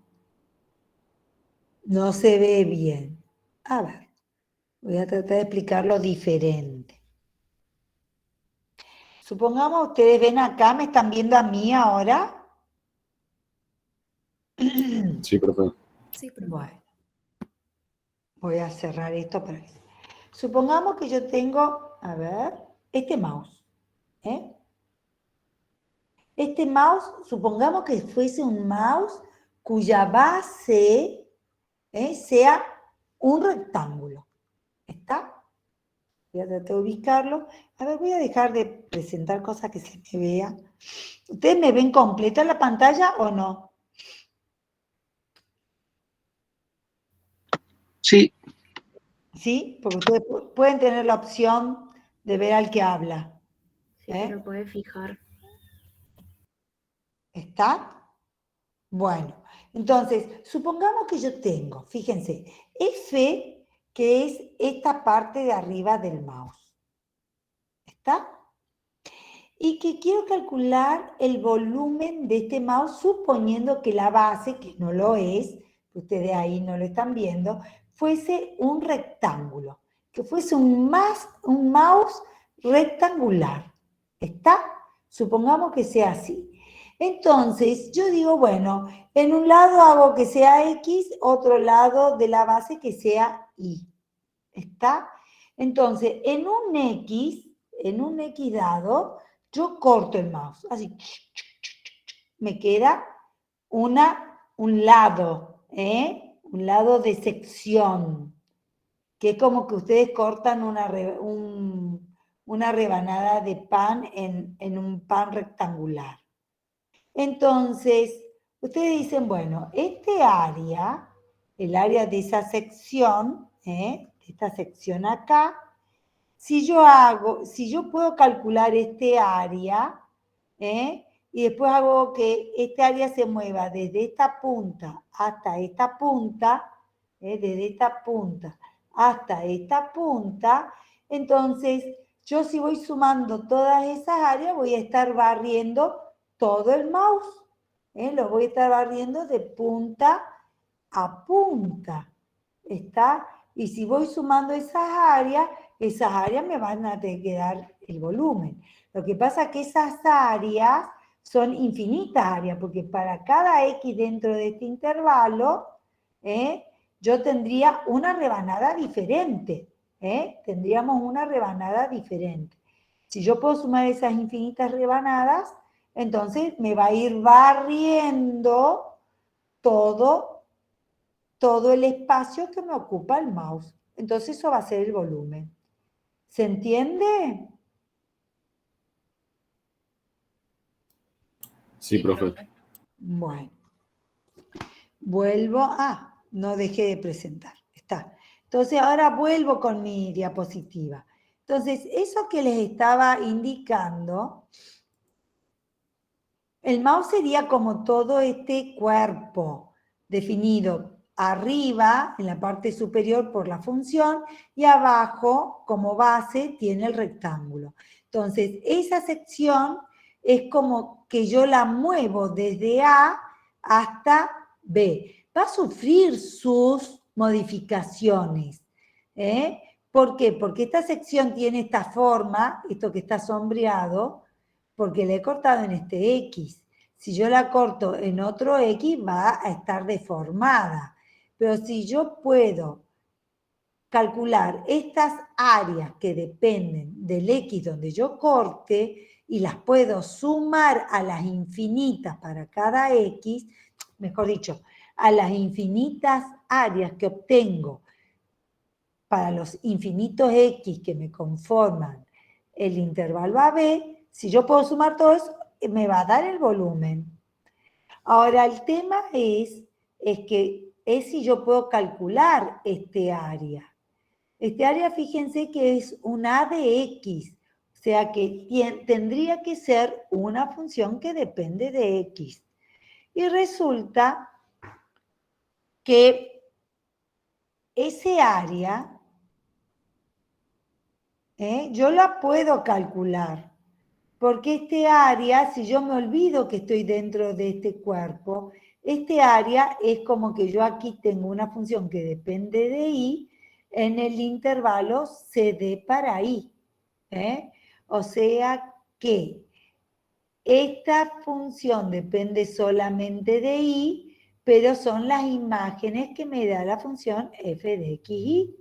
se ve bien. A ver, voy a tratar de explicarlo diferente. Supongamos ustedes ven acá, ¿me están viendo a mí ahora? Sí, profe. Sí, profe. Bueno, voy a cerrar esto para que... Supongamos que yo tengo, a ver, este mouse. Este mouse, supongamos que fuese un mouse cuya base sea un rectángulo. ¿Está? Voy a tratar de ubicarlo. A ver, voy a dejar de presentar cosas que se me vea. ¿Ustedes me ven completa la pantalla o no? Sí, ¿Sí? Porque ustedes pueden tener la opción de ver al que habla. Sí, pero puede fijar. ¿Está? Bueno, entonces, supongamos que yo tengo, fíjense, F, que es esta parte de arriba del mouse. ¿Está? Y que quiero calcular el volumen de este mouse, suponiendo que la base, que no lo es, ustedes ahí no lo están viendo, fuese un rectángulo, que fuese un mouse rectangular. ¿Está? Supongamos que sea así. Entonces, yo digo, bueno, en un lado hago que sea X, otro lado de la base que sea Y. ¿Está? Entonces, en un X dado, yo corto el mouse, así, me queda un lado, un lado de sección, que es como que ustedes cortan una rebanada de pan en un pan rectangular. Entonces, ustedes dicen, bueno, este área, el área de esa sección, esta sección acá, si yo puedo calcular este área, y después hago que este área se mueva desde esta punta hasta esta punta, desde esta punta hasta esta punta, entonces yo si voy sumando todas esas áreas voy a estar barriendo todo el mouse, lo voy a estar barriendo de punta a punta, ¿está? Y si voy sumando esas áreas me van a tener que dar el volumen. Lo que pasa es que esas áreas son infinitas áreas, porque para cada X dentro de este intervalo, yo tendría una rebanada diferente, tendríamos una rebanada diferente. Si yo puedo sumar esas infinitas rebanadas, entonces me va a ir barriendo todo el espacio que me ocupa el mouse. Entonces eso va a ser el volumen. ¿Se entiende? Sí, profe. Bueno. Vuelvo. No dejé de presentar. Está. Entonces ahora vuelvo con mi diapositiva. Entonces, eso que les estaba indicando, el mouse sería como todo este cuerpo definido arriba, en la parte superior por la función, y abajo, como base, tiene el rectángulo. Entonces, esa sección es como que yo la muevo desde A hasta B. Va a sufrir sus modificaciones. ¿Por qué? Porque esta sección tiene esta forma, esto que está sombreado, porque le he cortado en este X. Si yo la corto en otro X, va a estar deformada. Pero si yo puedo calcular estas áreas que dependen del X donde yo corte y las puedo sumar a las infinitas para cada X, mejor dicho, a las infinitas áreas que obtengo para los infinitos X que me conforman el intervalo AB, si yo puedo sumar todo eso, me va a dar el volumen. Ahora, el tema es que es si yo puedo calcular este área. Este área, fíjense que es un A de X, o sea que tendría que ser una función que depende de X. Y resulta que ese área, yo la puedo calcular, porque este área, si yo me olvido que estoy dentro de este cuerpo, este área es como que yo aquí tengo una función que depende de I en el intervalo CD para I. O sea que esta función depende solamente de I, pero son las imágenes que me da la función f de xy.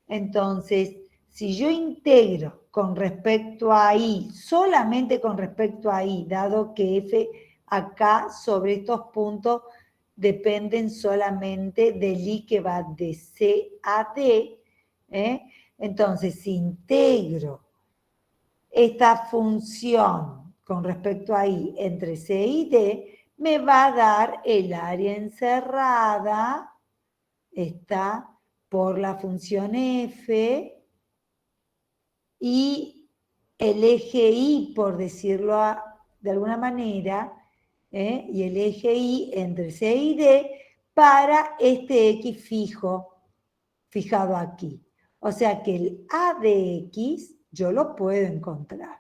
Entonces, si yo integro con respecto a I, solamente con respecto a I, dado que f acá sobre estos puntos dependen solamente del I que va de C a D, entonces si integro esta función con respecto a I entre C y D, me va a dar el área encerrada, está por la función f, y el eje Y, por decirlo de alguna manera, y el eje Y entre C y D para este X fijado aquí. O sea que el A de X yo lo puedo encontrar,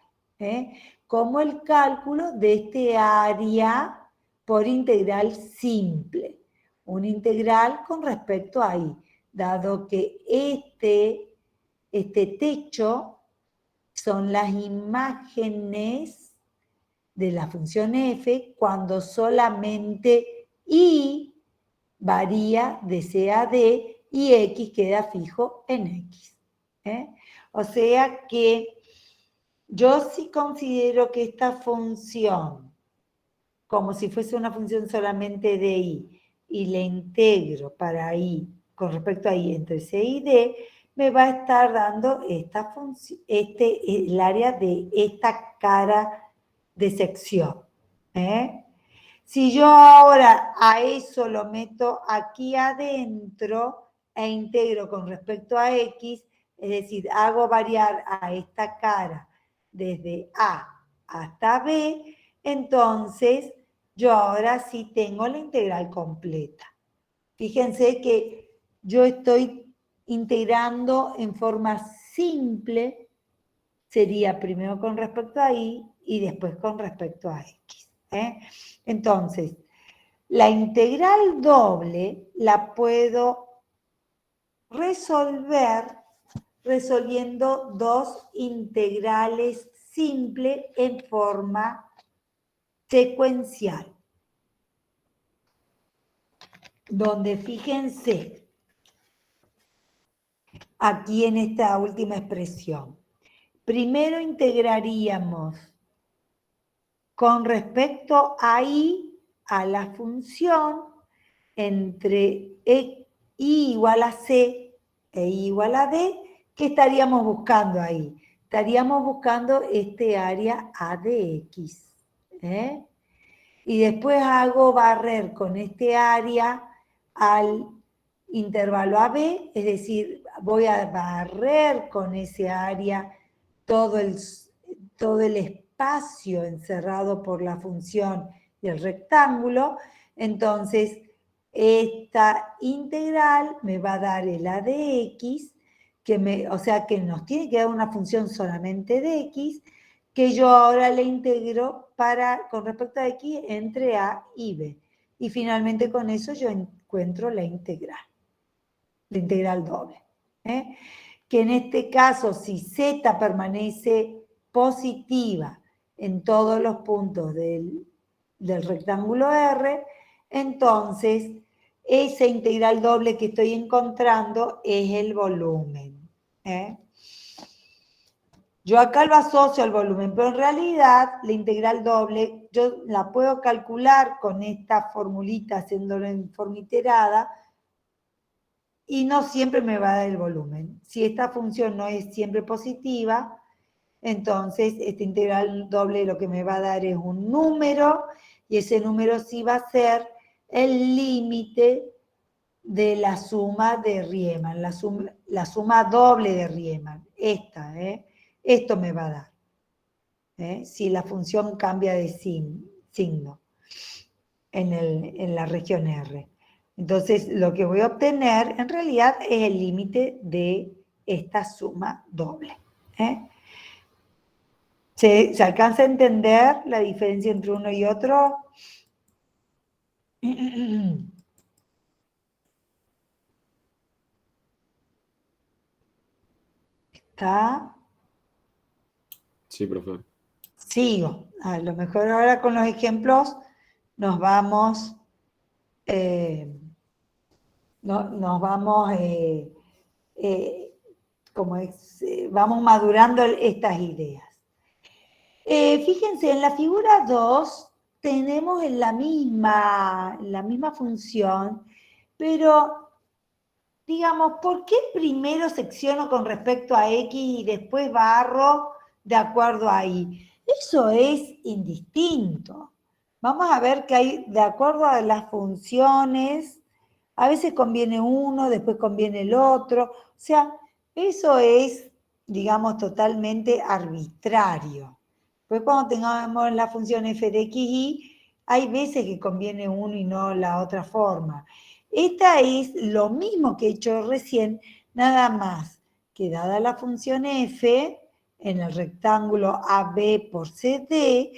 como el cálculo de este área por integral simple. Un integral con respecto a Y, dado que este techo son las imágenes de la función f cuando solamente y varía de C a D y x queda fijo en x. O sea que yo sí considero que esta función, como si fuese una función solamente de y le integro para y con respecto a y entre C y D, me va a estar dando esta función, el área de esta cara de sección. Si yo ahora a eso lo meto aquí adentro e integro con respecto a X, es decir, hago variar a esta cara desde A hasta B, entonces yo ahora sí tengo la integral completa. Fíjense que yo estoy integrando en forma simple, sería primero con respecto a Y y después con respecto a X. Entonces, la integral doble la puedo resolver resolviendo dos integrales simples en forma secuencial. Donde fíjense, aquí en esta última expresión, primero integraríamos con respecto a I, a la función, entre I igual a C e I igual a D, ¿qué estaríamos buscando ahí? Estaríamos buscando este área A de X. Y después hago barrer con este área al intervalo AB, es decir, voy a barrer con ese área todo el espacio encerrado por la función y el rectángulo. Entonces, esta integral me va a dar el A de X, o sea que nos tiene que dar una función solamente de X, que yo ahora le integro con respecto a X entre A y B. Y finalmente con eso yo encuentro la integral doble. Que en este caso, si Z permanece positiva en todos los puntos del del rectángulo R, entonces esa integral doble que estoy encontrando es el volumen. Yo acá lo asocio al volumen, pero en realidad la integral doble yo la puedo calcular con esta formulita haciéndolo en forma iterada y no siempre me va a dar el volumen. Si esta función no es siempre positiva, entonces esta integral doble lo que me va a dar es un número y ese número sí va a ser el límite de la suma de Riemann, la suma doble de Riemann. Esto me va a dar. Si la función cambia de signo en la región R. Entonces, lo que voy a obtener en realidad es el límite de esta suma doble. ¿Se alcanza a entender la diferencia entre uno y otro? ¿Está? Sí, profe. Sigo. A lo mejor ahora con los ejemplos nos vamos, vamos madurando estas ideas. Fíjense, en la figura 2 tenemos la misma función, pero digamos, ¿por qué primero secciono con respecto a X y después barro de acuerdo a Y? Eso es indistinto. Vamos a ver que hay, de acuerdo a las funciones, a veces conviene uno, después conviene el otro. O sea, eso es, digamos, totalmente arbitrario. Pues cuando tengamos la función f de x, y, hay veces que conviene uno y no la otra forma. Esta es lo mismo que he hecho recién, nada más que dada la función f en el rectángulo AB por CD,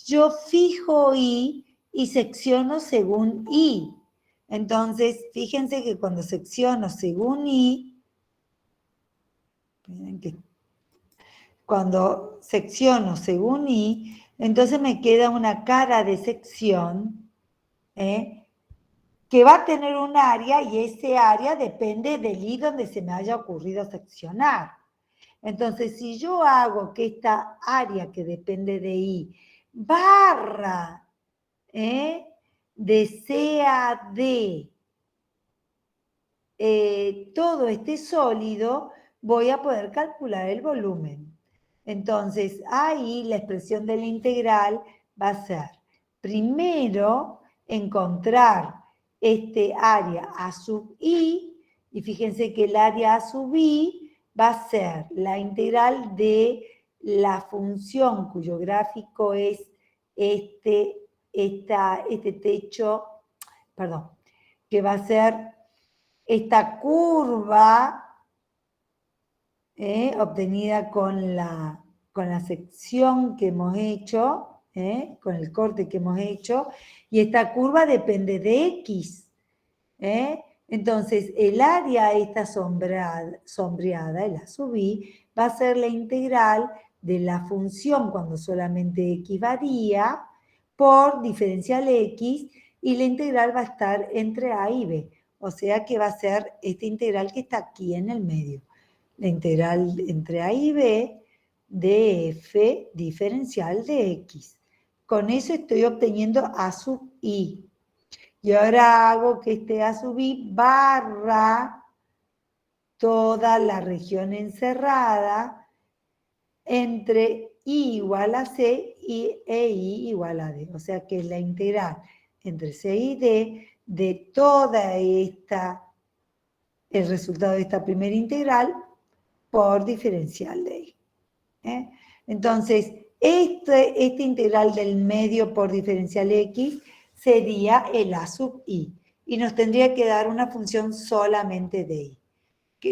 yo fijo y secciono según y. Entonces, fíjense que cuando secciono según y, cuando secciono según y, entonces me queda una cara de sección, que va a tener un área y ese área depende del i donde se me haya ocurrido seccionar. Entonces, si yo hago que esta área que depende de i barra de C a D todo este sólido, voy a poder calcular el volumen. Entonces, ahí la expresión de la integral va a ser, primero, encontrar este área a sub i, y fíjense que el área a sub i va a ser la integral de la función cuyo gráfico es este techo, perdón, que va a ser esta curva obtenida con la sección que hemos hecho, con el corte que hemos hecho, y esta curva depende de X. Entonces, el área esta sombreada, el A sub i, va a ser la integral de la función cuando solamente X varía por diferencial X, y la integral va a estar entre A y B. O sea que va a ser esta integral que está aquí en el medio. La integral entre A y B de f diferencial de x. Con eso estoy obteniendo A sub i. Y ahora hago que este A sub i barra toda la región encerrada entre i igual a c e i igual a d. O sea que es la integral entre c y d de toda esta, el resultado de esta primera integral por diferencial de i. Entonces, esta integral del medio por diferencial x sería el a sub i, y nos tendría que dar una función solamente de i,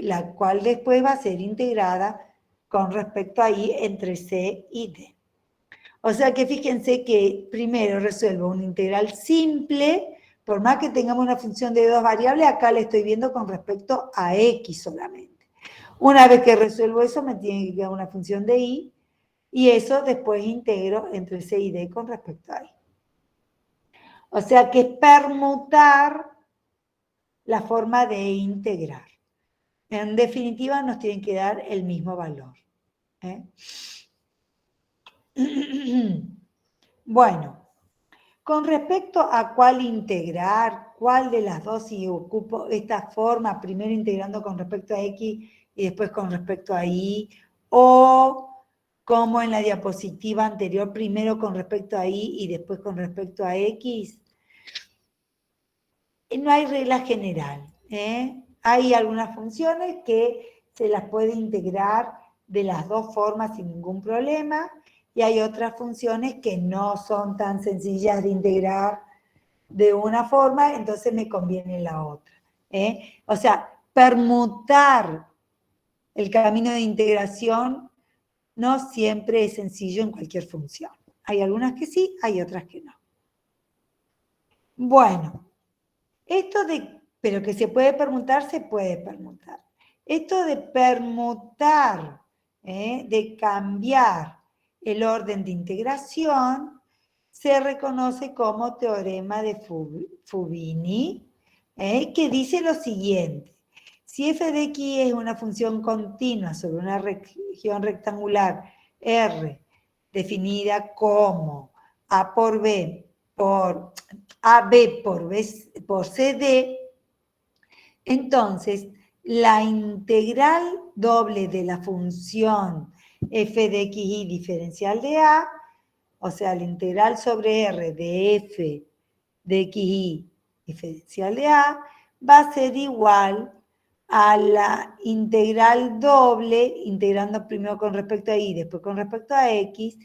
la cual después va a ser integrada con respecto a i entre c y d. O sea que fíjense que primero resuelvo una integral simple, por más que tengamos una función de dos variables, acá la estoy viendo con respecto a x solamente. Una vez que resuelvo eso, me tiene que quedar una función de i, y eso después integro entre c y d con respecto a i. O sea que es permutar la forma de integrar. En definitiva, nos tienen que dar el mismo valor. Bueno, con respecto a cuál integrar, cuál de las dos, si ocupo esta forma, primero integrando con respecto a X y después con respecto a Y, o como en la diapositiva anterior, primero con respecto a Y y después con respecto a X, no hay regla general. Hay algunas funciones que se las puede integrar de las dos formas sin ningún problema, y hay otras funciones que no son tan sencillas de integrar de una forma, entonces me conviene la otra. O sea, permutar el camino de integración no siempre es sencillo en cualquier función. Hay algunas que sí, hay otras que no. Bueno, pero que se puede permutar, se puede permutar. Esto de permutar, de cambiar el orden de integración, se reconoce como teorema de Fubini, que dice lo siguiente. Si f de x es una función continua sobre una región rectangular R, definida como A por B por AB por CD, entonces la integral doble de la función f de xy diferencial de A, o sea, la integral sobre R de f de xy diferencial de A, va a ser igual a la integral doble, integrando primero con respecto a y después con respecto a x,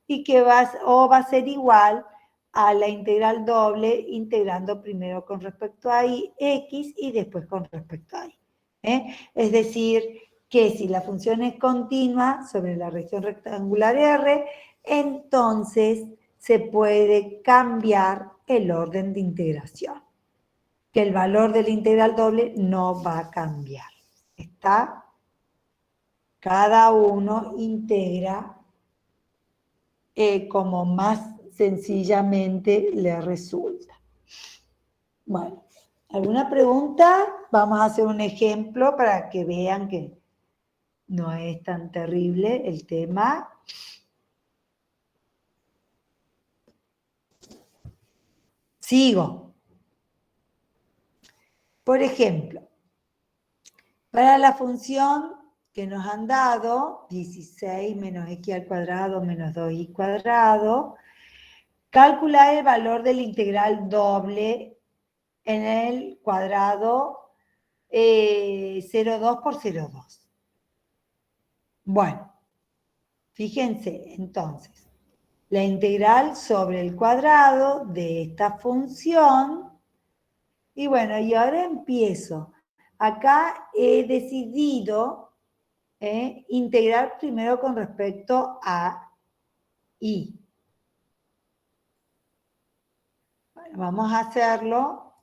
y que va a ser igual a la integral doble, integrando primero con respecto a y, x y después con respecto a y. Es decir, que si la función es continua sobre la región rectangular R, entonces se puede cambiar el orden de integración, que el valor de la integral doble no va a cambiar. ¿Está? Cada uno integra como más sencillamente le resulta. Bueno, ¿alguna pregunta? Vamos a hacer un ejemplo para que vean que no es tan terrible el tema. Sigo. Por ejemplo, para la función que nos han dado, 16 menos x al cuadrado menos 2y cuadrado, calcular el valor de la integral doble en el cuadrado 0,2 por 0,2. Bueno, fíjense, entonces, la integral sobre el cuadrado de esta función, y bueno, y ahora empiezo. Acá he decidido integrar primero con respecto a y. Bueno, vamos a hacerlo.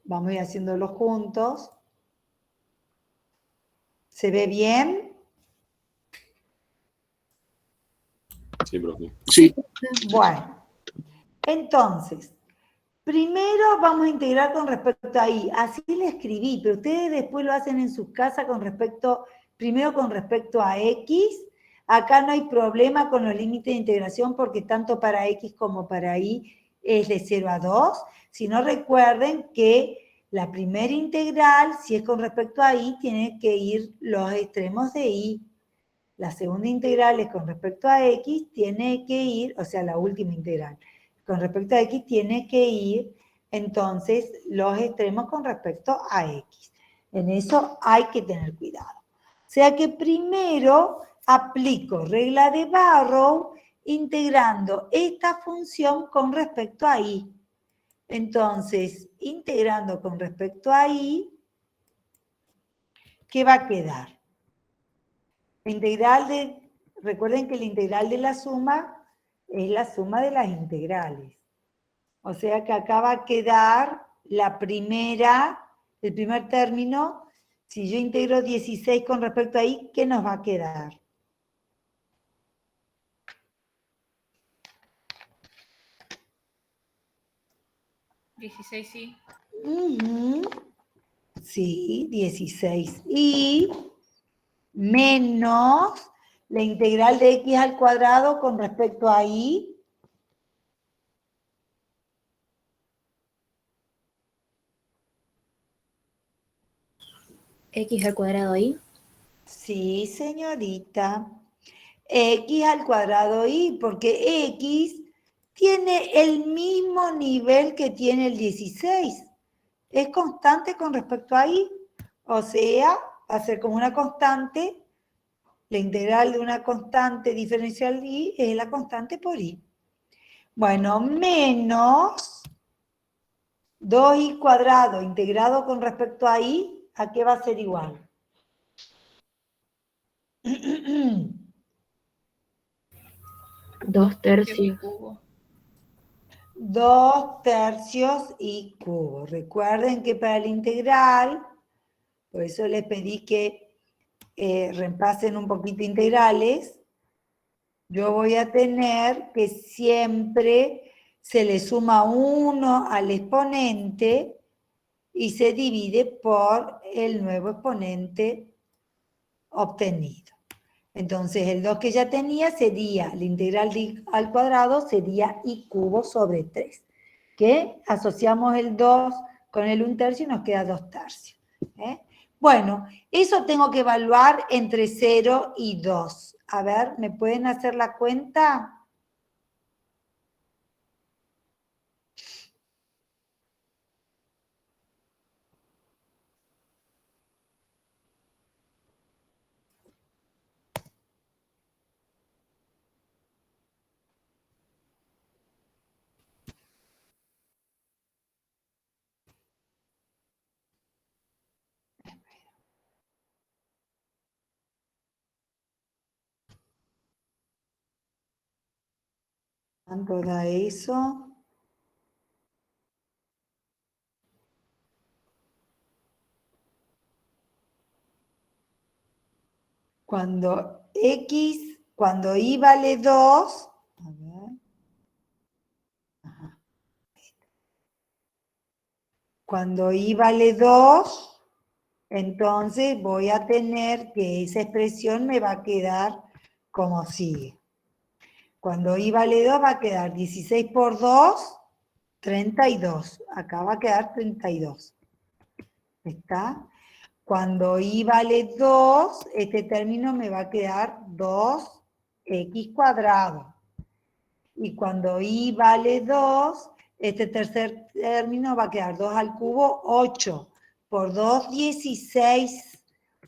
Vamos a ir haciéndolo juntos. ¿Se ve bien? Sí, profe. Sí. Bueno, entonces, primero vamos a integrar con respecto a y. Así le escribí, pero ustedes después lo hacen en sus casas primero con respecto a x. Acá no hay problema con los límites de integración porque tanto para x como para y es de 0 a 2. Si no, recuerden que la primera integral, si es con respecto a y, tiene que ir los extremos de y. La segunda integral es con respecto a x, tiene que ir, o sea, la última integral, con respecto a x tiene que ir, entonces, los extremos con respecto a x. En eso hay que tener cuidado. O sea que primero aplico regla de Barrow integrando esta función con respecto a y. Entonces, integrando con respecto a y, ¿qué va a quedar? Recuerden que la integral de la suma es la suma de las integrales. O sea que acá va a quedar el primer término. Si yo integro 16 con respecto a y, ¿qué nos va a quedar? 16i. Ujú. Sí, 16i menos la integral de x al cuadrado con respecto a y. X al cuadrado i. Sí, señorita. X al cuadrado y, porque X tiene el mismo nivel que tiene el 16. Es constante con respecto a y. O sea, va a ser como una constante. La integral de una constante diferencial y es la constante por y. Bueno, menos 2i cuadrado integrado con respecto a y, ¿a qué va a ser igual? 2/3. Cubo. 2/3 y cubo. Recuerden que para la integral, por eso les pedí que reemplacen un poquito integrales, yo voy a tener que siempre se le suma 1 al exponente y se divide por el nuevo exponente obtenido. Entonces, el 2 que ya tenía sería, la integral de i al cuadrado sería i cubo sobre 3. Que asociamos el 2 con el 1/3 y nos queda 2/3. Bueno, eso tengo que evaluar entre 0 y 2. A ver, ¿me pueden hacer la cuenta? ¿Cuánto da eso? Cuando x, cuando i vale 2, a ver. Ajá. Cuando i vale 2, entonces voy a tener que esa expresión me va a quedar como sigue. Cuando i vale 2 va a quedar 16 por 2, 32. Acá va a quedar 32. ¿Está? Cuando i vale 2, este término me va a quedar 2x cuadrado. Y cuando i vale 2, este tercer término va a quedar 2 al cubo, 8. Por 2, 16.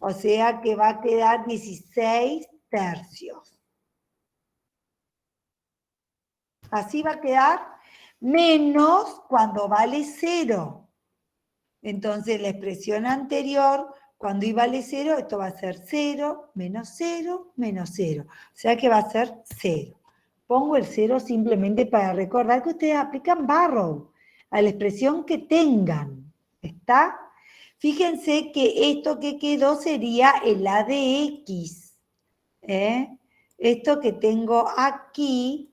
O sea que va a quedar 16 tercios. Así va a quedar, menos cuando vale 0. Entonces la expresión anterior, cuando i vale 0, esto va a ser 0, menos 0, menos 0. O sea que va a ser 0. Pongo el 0 simplemente para recordar que ustedes aplican Barrow a la expresión que tengan. ¿Está? Fíjense que esto que quedó sería el a de x. Esto que tengo aquí,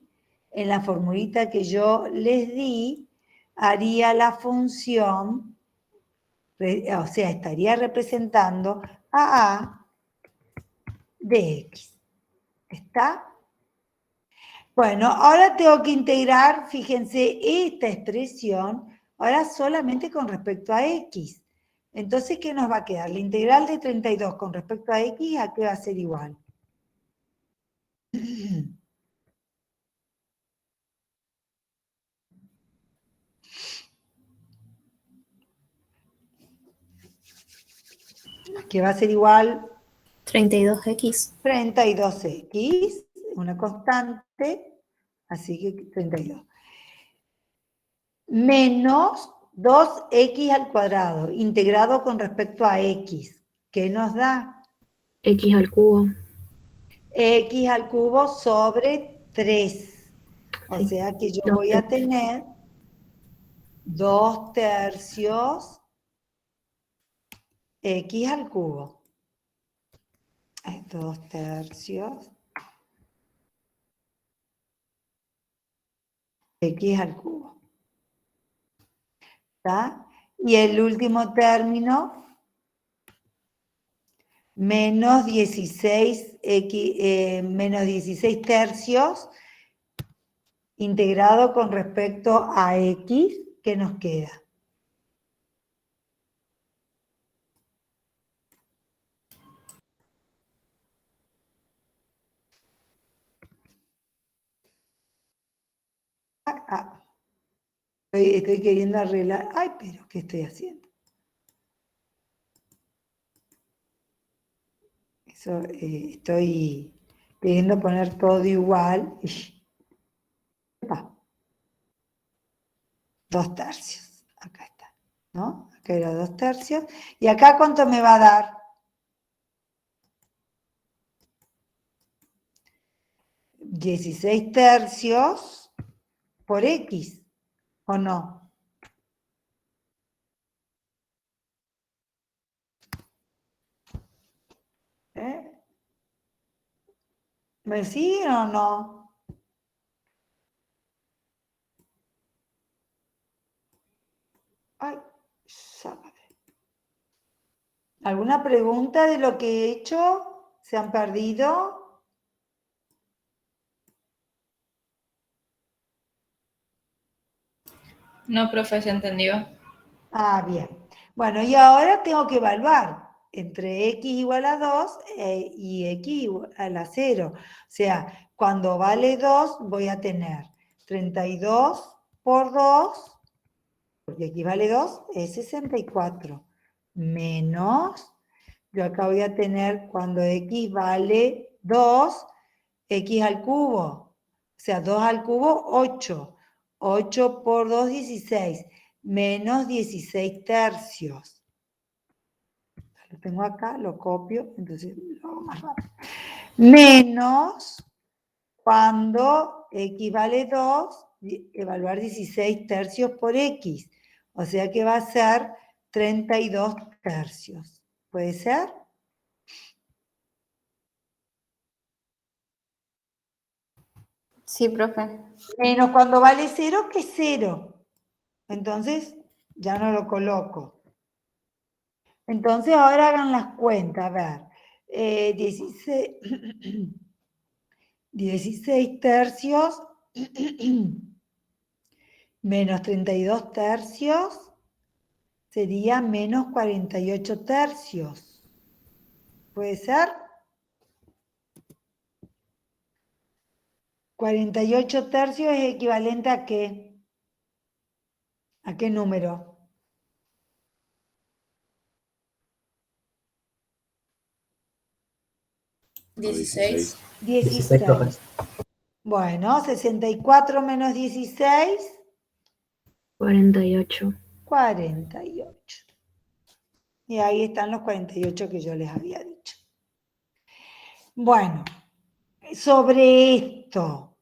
en la formulita que yo les di, haría la función, o sea, estaría representando a de x. ¿Está? Bueno, ahora tengo que integrar, fíjense, esta expresión, ahora solamente con respecto a x. Entonces, ¿qué nos va a quedar? La integral de 32 con respecto a x, ¿a qué va a ser igual? Que va a ser igual 32x. 32x, una constante, así que 32. Menos 2x al cuadrado, integrado con respecto a x. ¿Qué nos da? X al cubo. X al cubo sobre 3. O Sí. sea que yo 2 voy a tener 2/3 x al cubo. 2/3 x al cubo. ¿Está? Y el último término, menos 16, menos 16 tercios integrado con respecto a x, ¿qué nos queda? Estoy queriendo arreglar. Ay, pero ¿qué estoy haciendo? Eso, estoy queriendo poner todo igual. Epa, 2 tercios. Acá está, ¿no? Acá era 2 tercios. ¿Y acá cuánto me va a dar? 16 tercios por x, ¿o no? ¿Me siguen o no? Ay, sabe. ¿Alguna pregunta de lo que he hecho? ¿Se han perdido? No, profe, se entendió. Ah, bien. Bueno, y ahora tengo que evaluar entre x igual a 2 y x igual a 0. O sea, cuando vale 2 voy a tener 32 por 2, porque x vale 2, es 64. Menos, yo acá voy a tener cuando x vale 2, x al cubo. O sea, 2 al cubo, 8. 8 por 2, 16. Menos 16 tercios. Lo tengo acá, lo copio, entonces lo hago más rápido. Menos cuando x vale 2, evaluar 16 tercios por x. O sea que va a ser 32 tercios. ¿Puede ser? Sí, profe. Menos cuando vale 0, que es 0. Entonces, ya no lo coloco. Entonces, ahora hagan las cuentas. A ver, 16, 16 tercios menos 32 tercios sería menos 48 tercios. ¿Puede ser? 48 tercios es equivalente ¿a qué? ¿A qué número? A 16. 16. Bueno, 64 menos 16, 48. 48. Y ahí están los 48 que yo les había dicho. Bueno, sobre esto,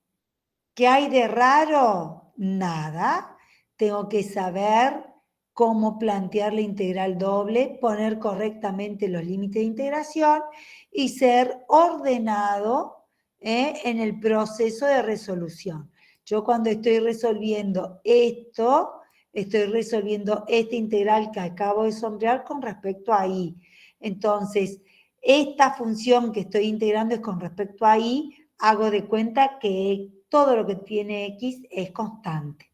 ¿qué hay de raro? Nada. Tengo que saber cómo plantear la integral doble, poner correctamente los límites de integración y ser ordenado en el proceso de resolución. Yo cuando estoy resolviendo esto, estoy resolviendo esta integral que acabo de sombrear con respecto a y. Entonces, esta función que estoy integrando es con respecto a y, hago de cuenta que todo lo que tiene x es constante.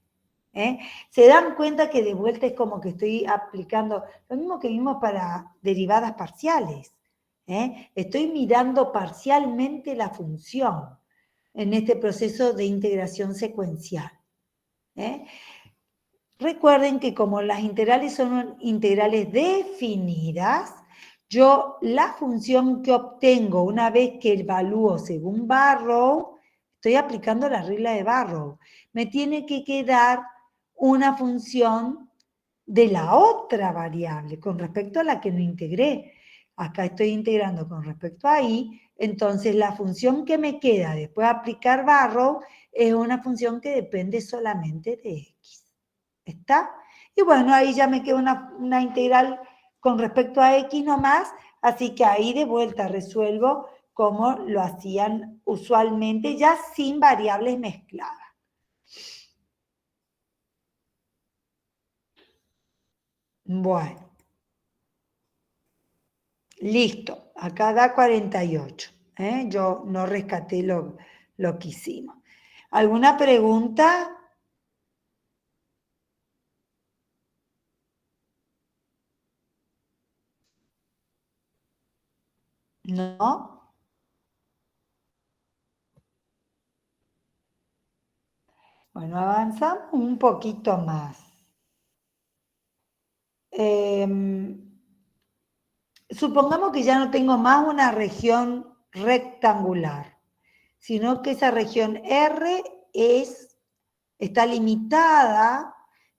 Se dan cuenta que de vuelta es como que estoy aplicando lo mismo que vimos para derivadas parciales. Estoy mirando parcialmente la función en este proceso de integración secuencial. Recuerden que como las integrales son integrales definidas, yo la función que obtengo una vez que evalúo según Barrow, estoy aplicando la regla de Barrow, me tiene que quedar una función de la otra variable con respecto a la que no integré. Acá estoy integrando con respecto a y, entonces la función que me queda después de aplicar Barrow es una función que depende solamente de x. ¿Está? Y bueno, ahí ya me queda una integral con respecto a x nomás, así que ahí de vuelta resuelvo como lo hacían usualmente, ya sin variables mezcladas. Bueno. Listo, acá da 48. Yo no rescaté lo que hicimos. ¿Alguna pregunta? ¿No? Bueno, avanzamos un poquito más. Supongamos que ya no tengo más una región rectangular, sino que esa región R está limitada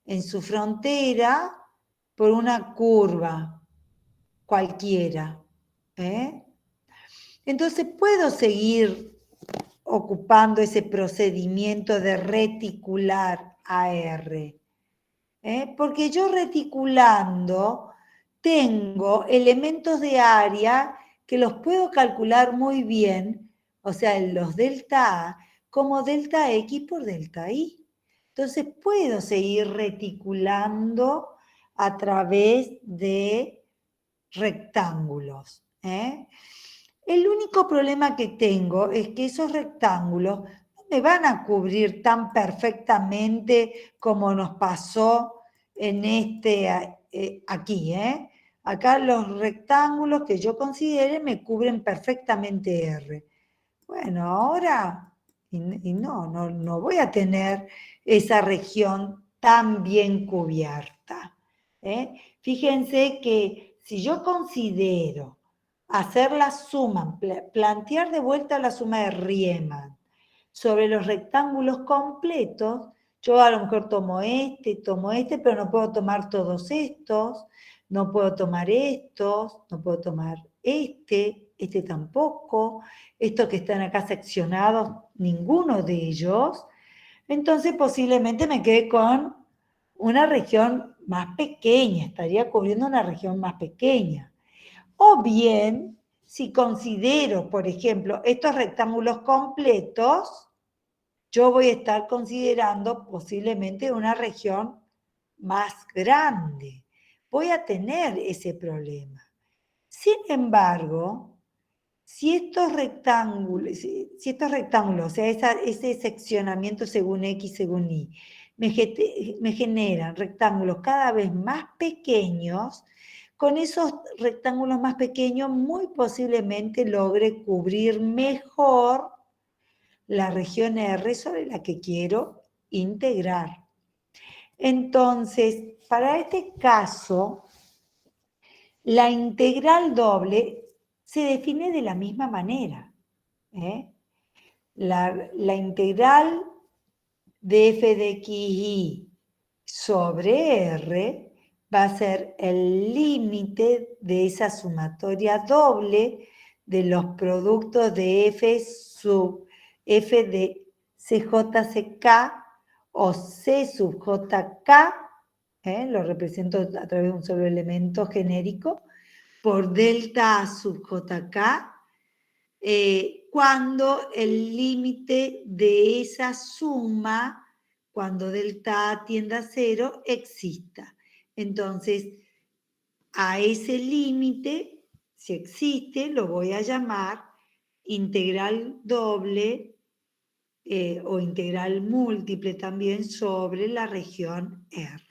en su frontera por una curva cualquiera. Entonces puedo seguir ocupando ese procedimiento de reticular AR, porque yo reticulando tengo elementos de área que los puedo calcular muy bien, o sea, los delta A como delta X por delta Y. Entonces puedo seguir reticulando a través de rectángulos. El único problema que tengo es que esos rectángulos no me van a cubrir tan perfectamente como nos pasó en aquí. Acá los rectángulos que yo considere me cubren perfectamente R. Bueno, ahora no voy a tener esa región tan bien cubierta. Fíjense que si yo considero hacer la suma, plantear de vuelta la suma de Riemann sobre los rectángulos completos, yo a lo mejor tomo este, pero no puedo tomar todos estos, no puedo tomar estos, no puedo tomar este tampoco, estos que están acá seccionados, ninguno de ellos. Entonces posiblemente me quede con una región más pequeña, estaría cubriendo una región más pequeña. O bien, si considero, por ejemplo, estos rectángulos completos, yo voy a estar considerando posiblemente una región más grande. Voy a tener ese problema. Sin embargo, si estos rectángulos, o sea, ese seccionamiento según X, según Y, me generan rectángulos cada vez más pequeños, con esos rectángulos más pequeños muy posiblemente logre cubrir mejor la región R sobre la que quiero integrar. Entonces, para este caso, la integral doble se define de la misma manera. La integral de f de xy sobre R va a ser el límite de esa sumatoria doble de los productos de f sub f de CJCK o C sub JK, lo represento a través de un solo elemento genérico, por delta A sub JK, cuando el límite de esa suma, cuando delta A tienda a 0, exista. Entonces, a ese límite, si existe, lo voy a llamar integral doble o integral múltiple también sobre la región R.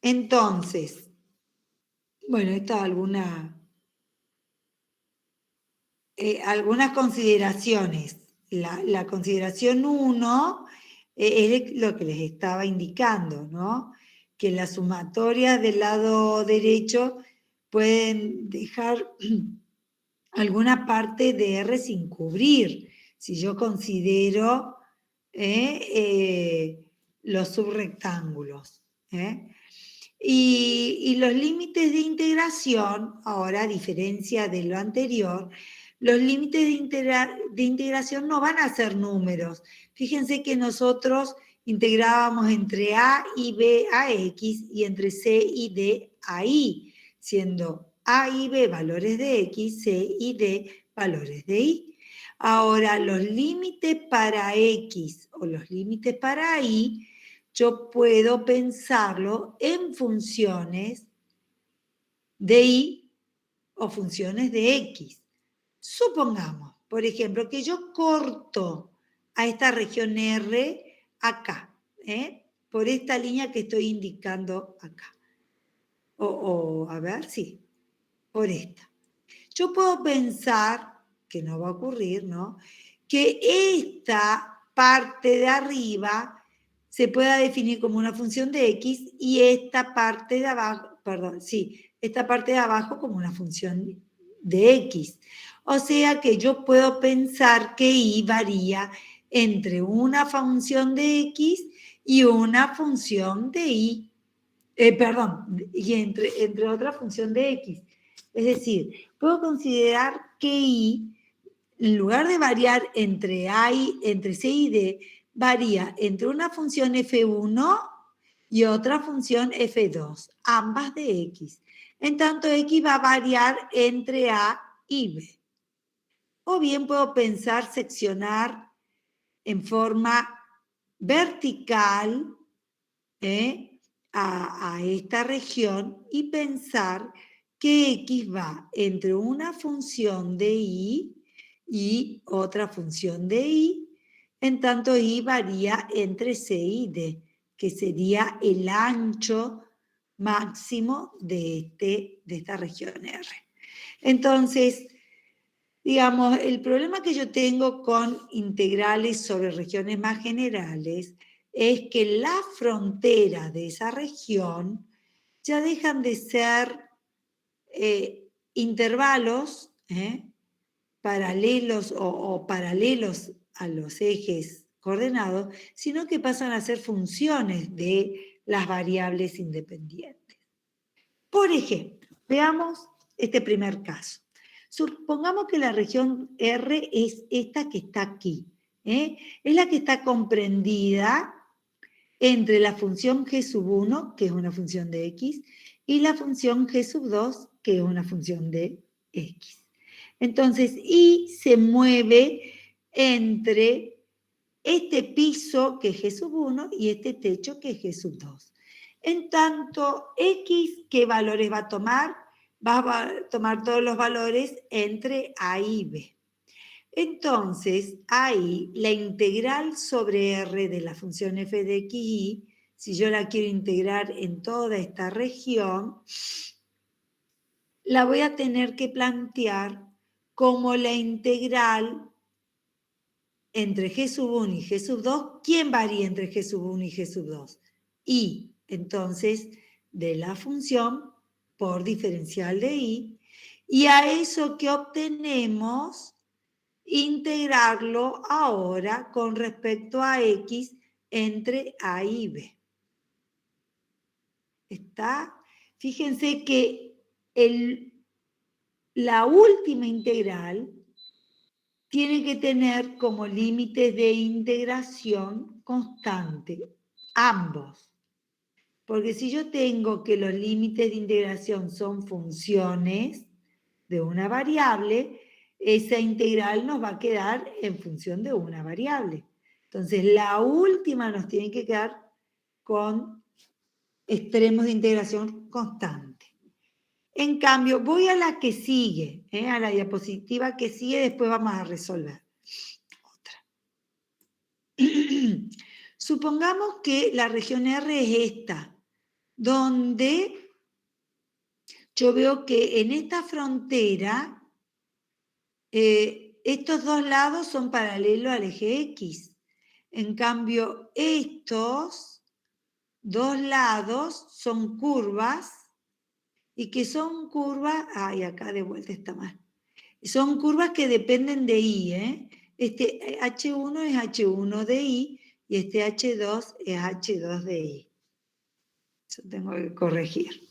Entonces, bueno, esta algunas consideraciones. La consideración 1 es lo que les estaba indicando, ¿no? Que las sumatorias del lado derecho pueden dejar alguna parte de R sin cubrir, si yo considero los subrectángulos. Y los límites de integración, ahora a diferencia de lo anterior, los límites de integración no van a ser números. Fíjense que nosotros integrábamos entre A y B a X y entre C y D a Y, siendo A y B valores de X, C y D valores de Y. Ahora, los límites para X o los límites para Y, yo puedo pensarlo en funciones de Y o funciones de X. Supongamos, por ejemplo, que yo corto a esta región R acá, por esta línea que estoy indicando acá. A ver, sí, por esta. Yo puedo pensar, que no va a ocurrir, ¿no?, que esta parte de arriba se pueda definir como una función de X y esta parte de abajo, perdón, sí, esta parte de abajo como una función de X. O sea que yo puedo pensar que Y varía entre una función de X y una función de Y. Y entre otra función de X. Es decir, puedo considerar que Y, en lugar de variar entre C y D, varía entre una función F1 y otra función F2, ambas de X. En tanto, X va a variar entre A y B. O bien puedo pensar seccionar en forma vertical, a esta región y pensar que X va entre una función de Y y otra función de Y, en tanto Y varía entre C y D, que sería el ancho máximo de esta región R. Entonces, digamos, el problema que yo tengo con integrales sobre regiones más generales es que las fronteras de esa región ya dejan de ser intervalos paralelos o paralelos a los ejes coordenados, sino que pasan a ser funciones de las variables independientes. Por ejemplo, veamos este primer caso. Supongamos que la región R es esta que está aquí. Es la que está comprendida entre la función G sub 1, que es una función de X, y la función G sub 2, que es una función de X. Entonces, Y se mueve entre este piso, que es G sub 1, y este techo, que es G sub 2. En tanto, X, ¿qué valores va a tomar? Va a tomar todos los valores entre A y B. Entonces, ahí la integral sobre R de la función f de x, y, si yo la quiero integrar en toda esta región, la voy a tener que plantear como la integral entre G sub 1 y G sub 2. ¿Quién varía entre G sub 1 y G sub 2? Y, entonces, de la función por diferencial de Y, y a eso que obtenemos, integrarlo ahora con respecto a X entre A y B. ¿Está? Fíjense que la última integral tiene que tener como límites de integración constante, ambos. Porque si yo tengo que los límites de integración son funciones de una variable, esa integral nos va a quedar en función de una variable. Entonces, la última nos tiene que quedar con extremos de integración constante. En cambio, voy a la que sigue, a la diapositiva que sigue, después vamos a resolver otra. Supongamos que la región R es esta, donde yo veo que en esta frontera estos dos lados son paralelos al eje X. En cambio, estos dos lados son curvas, y que son curvas, acá de vuelta está mal, son curvas que dependen de Y, Este H1 es H1 de Y, y este H2 es H2 de Y. Eso tengo que corregir.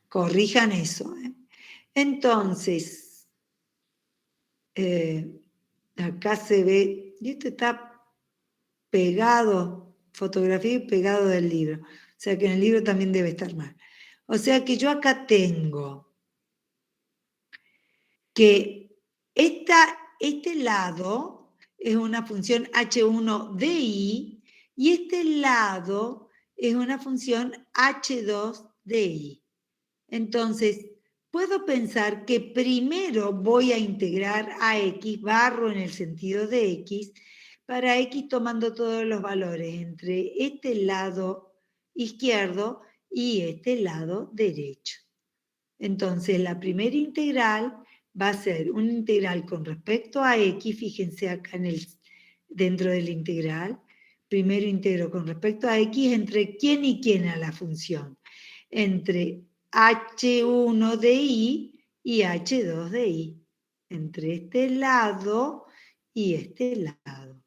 Corrijan eso. Entonces, acá se ve, y esto está pegado, fotografía y pegado del libro. O sea que en el libro también debe estar mal. O sea que yo acá tengo que esta este lado es una función h1 de i y este lado es una función h2 de i. Entonces, puedo pensar que primero voy a integrar a x, barro en el sentido de x, para x tomando todos los valores entre este lado izquierdo y este lado derecho. Entonces, la primera integral va a ser una integral con respecto a x, fíjense acá dentro de la integral, primero integro con respecto a x entre quién y quién a la función, entre h1 de i y h2 de i, entre este lado y este lado.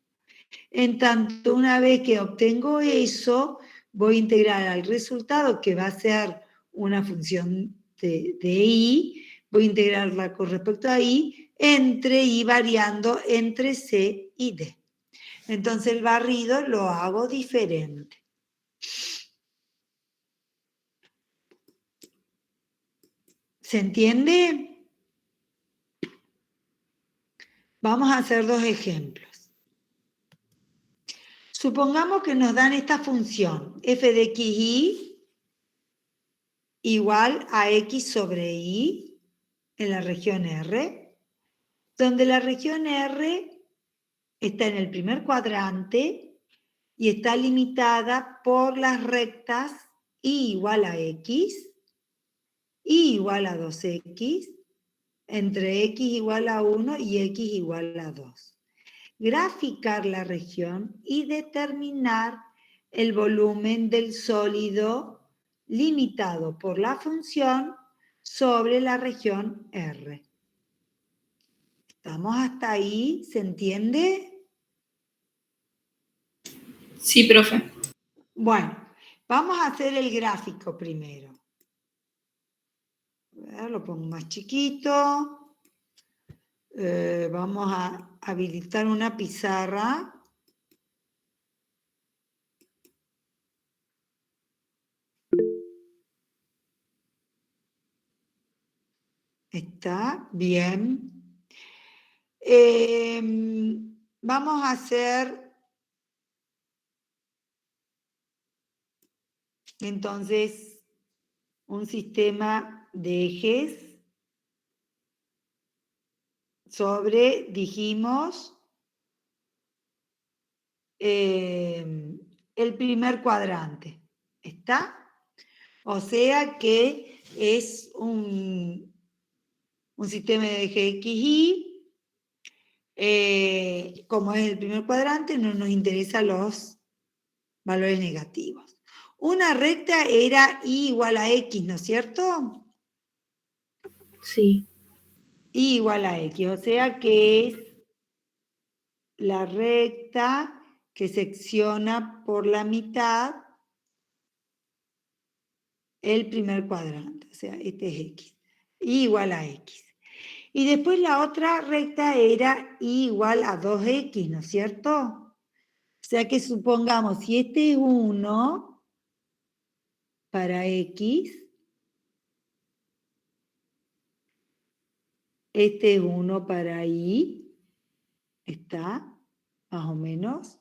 En tanto, una vez que obtengo eso, voy a integrar al resultado, que va a ser una función de i, voy a integrarla con respecto a i, entre i variando entre c y d. Entonces el barrido lo hago diferente. ¿Se entiende? Vamos a hacer dos ejemplos. Supongamos que nos dan esta función, f de xy igual a x sobre y en la región R, donde la región R está en el primer cuadrante y está limitada por las rectas y igual a x, y igual a 2x, entre x igual a 1 y x igual a 2. Graficar la región y determinar el volumen del sólido limitado por la función sobre la región R. ¿Estamos hasta ahí? ¿Se entiende? Sí, profe. Bueno, vamos a hacer el gráfico primero. A ver, lo pongo más chiquito. Vamos a habilitar una pizarra. Está bien. Vamos a hacer entonces un sistema de ejes sobre, dijimos, el primer cuadrante. ¿Está? O sea que es un sistema de eje XY. Como es el primer cuadrante, no nos interesan los valores negativos. Una recta era y igual a x, ¿no es cierto? Sí. Y igual a x, o sea que es la recta que secciona por la mitad el primer cuadrante, o sea, este es x, y igual a x. Y después la otra recta era y igual a 2x, ¿no es cierto? O sea que supongamos, si este es 1 para x, este es 1 para y, ¿está? Más o menos.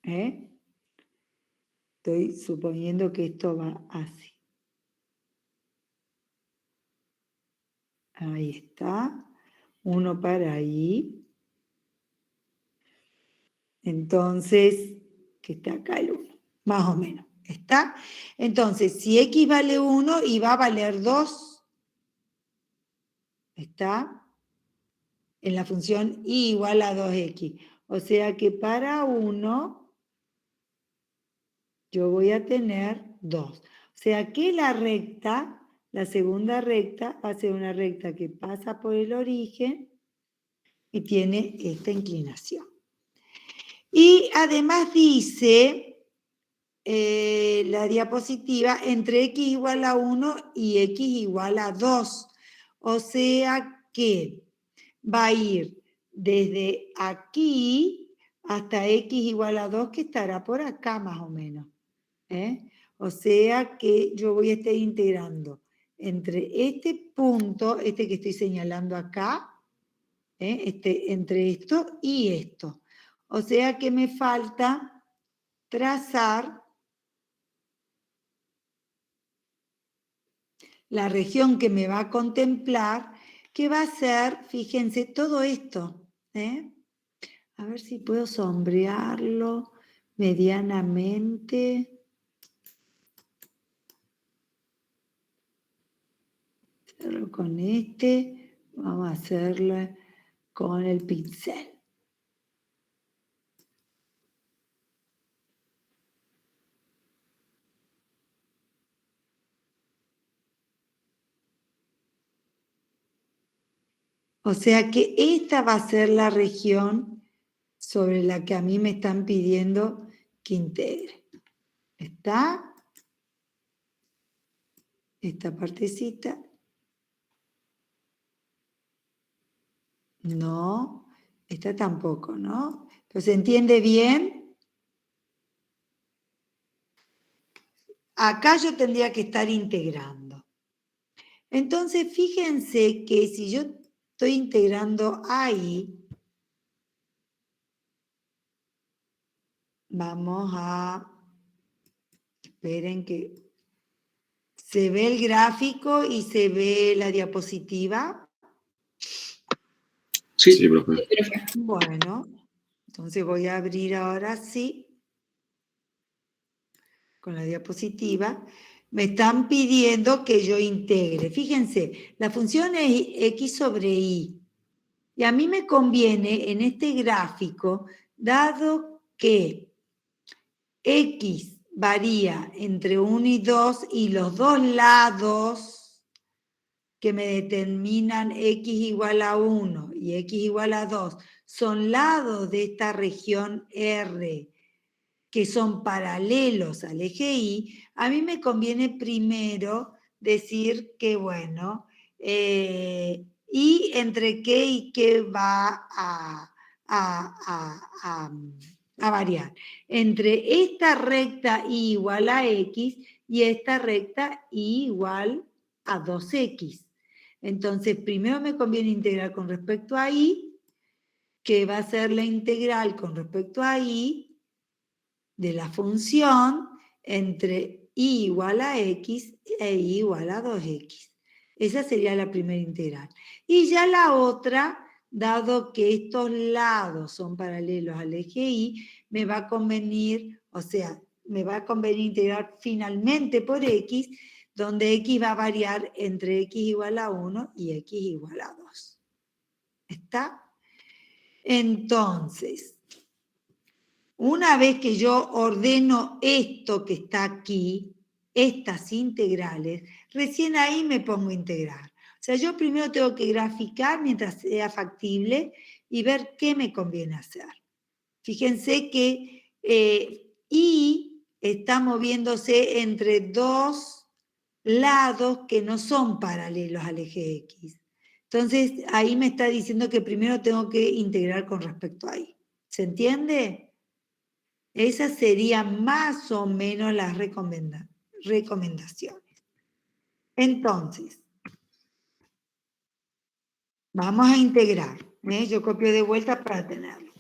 Estoy suponiendo que esto va así. Ahí está. 1 para y. Entonces, que está acá el 1, más o menos. ¿Está? Entonces, si x vale 1, y va a valer 2, ¿está? En la función y igual a 2x. O sea que para 1, yo voy a tener 2. O sea que la recta, la segunda recta, va a ser una recta que pasa por el origen y tiene esta inclinación. Y además dice la diapositiva entre x igual a 1 y x igual a 2. O sea que va a ir desde aquí hasta x igual a 2, que estará por acá más o menos. O sea que yo voy a estar integrando entre este punto, este que estoy señalando acá, entre esto y esto. O sea que me falta trazar la región que me va a contemplar, que va a ser, fíjense, todo esto. A ver si puedo sombrearlo medianamente. Hacerlo con este, vamos a hacerlo con el pincel. O sea que esta va a ser la región sobre la que a mí me están pidiendo que integre. ¿Está? Esta partecita. No. Esta tampoco, ¿no? ¿Pero se entiende bien? Acá yo tendría que estar integrando. Entonces, fíjense que si yo estoy integrando ahí, vamos a... Esperen que... ¿Se ve el gráfico y se ve la diapositiva? Sí. Sí, profe. Sí, profe. Bueno, entonces voy a abrir ahora sí, con la diapositiva. Me están pidiendo que yo integre. Fíjense, la función es x sobre y. Y a mí me conviene en este gráfico, dado que x varía entre 1 y 2 y los dos lados que me determinan x igual a 1 y x igual a 2 son lados de esta región R que son paralelos al eje Y, a mí me conviene primero decir que, bueno, y entre qué y qué va a variar. Entre esta recta y igual a x y esta recta y igual a 2x. Entonces, primero me conviene integrar con respecto a y, que va a ser la integral con respecto a y, de la función entre y igual a x e y igual a 2x. Esa sería la primera integral. Y ya la otra, dado que estos lados son paralelos al eje y, me va a convenir, o sea, me va a convenir integrar finalmente por x, donde x va a variar entre x igual a 1 y x igual a 2. ¿Está? Entonces, una vez que yo ordeno esto que está aquí, estas integrales, recién ahí me pongo a integrar. O sea, yo primero tengo que graficar mientras sea factible y ver qué me conviene hacer. Fíjense que Y está moviéndose entre dos lados que no son paralelos al eje X. Entonces, ahí me está diciendo que primero tengo que integrar con respecto a Y. ¿Se entiende? Esas serían más o menos las recomendaciones. Entonces, vamos a integrar. Yo copio de vuelta para tenerlo.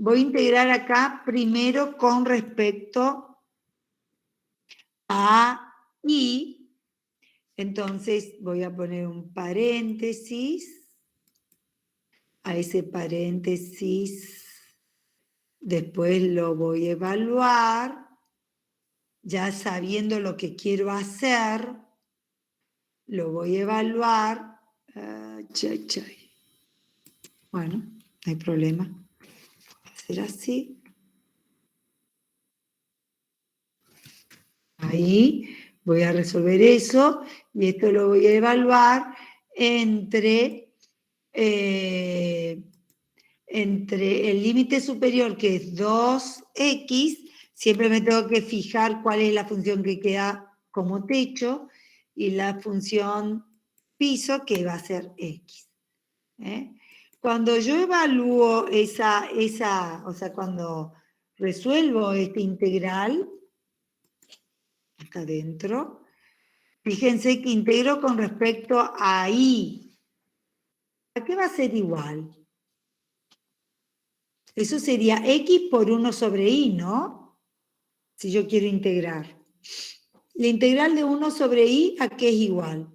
Voy a integrar acá primero con respecto a y. Entonces voy a poner un paréntesis. A ese paréntesis después lo voy a evaluar. Ya sabiendo lo que quiero hacer, lo voy a evaluar. Bueno, no hay problema. Va a ser así. Ahí voy a resolver eso y esto lo voy a evaluar entre el límite superior, que es 2x, siempre me tengo que fijar cuál es la función que queda como techo, y la función piso, que va a ser x. Cuando yo evalúo o sea, cuando resuelvo esta integral, acá adentro, Fíjense que integro con respecto a y. ¿A qué va a ser igual? Eso sería x por 1 sobre y, ¿no? Si yo quiero integrar. La integral de 1 sobre y, ¿a qué es igual?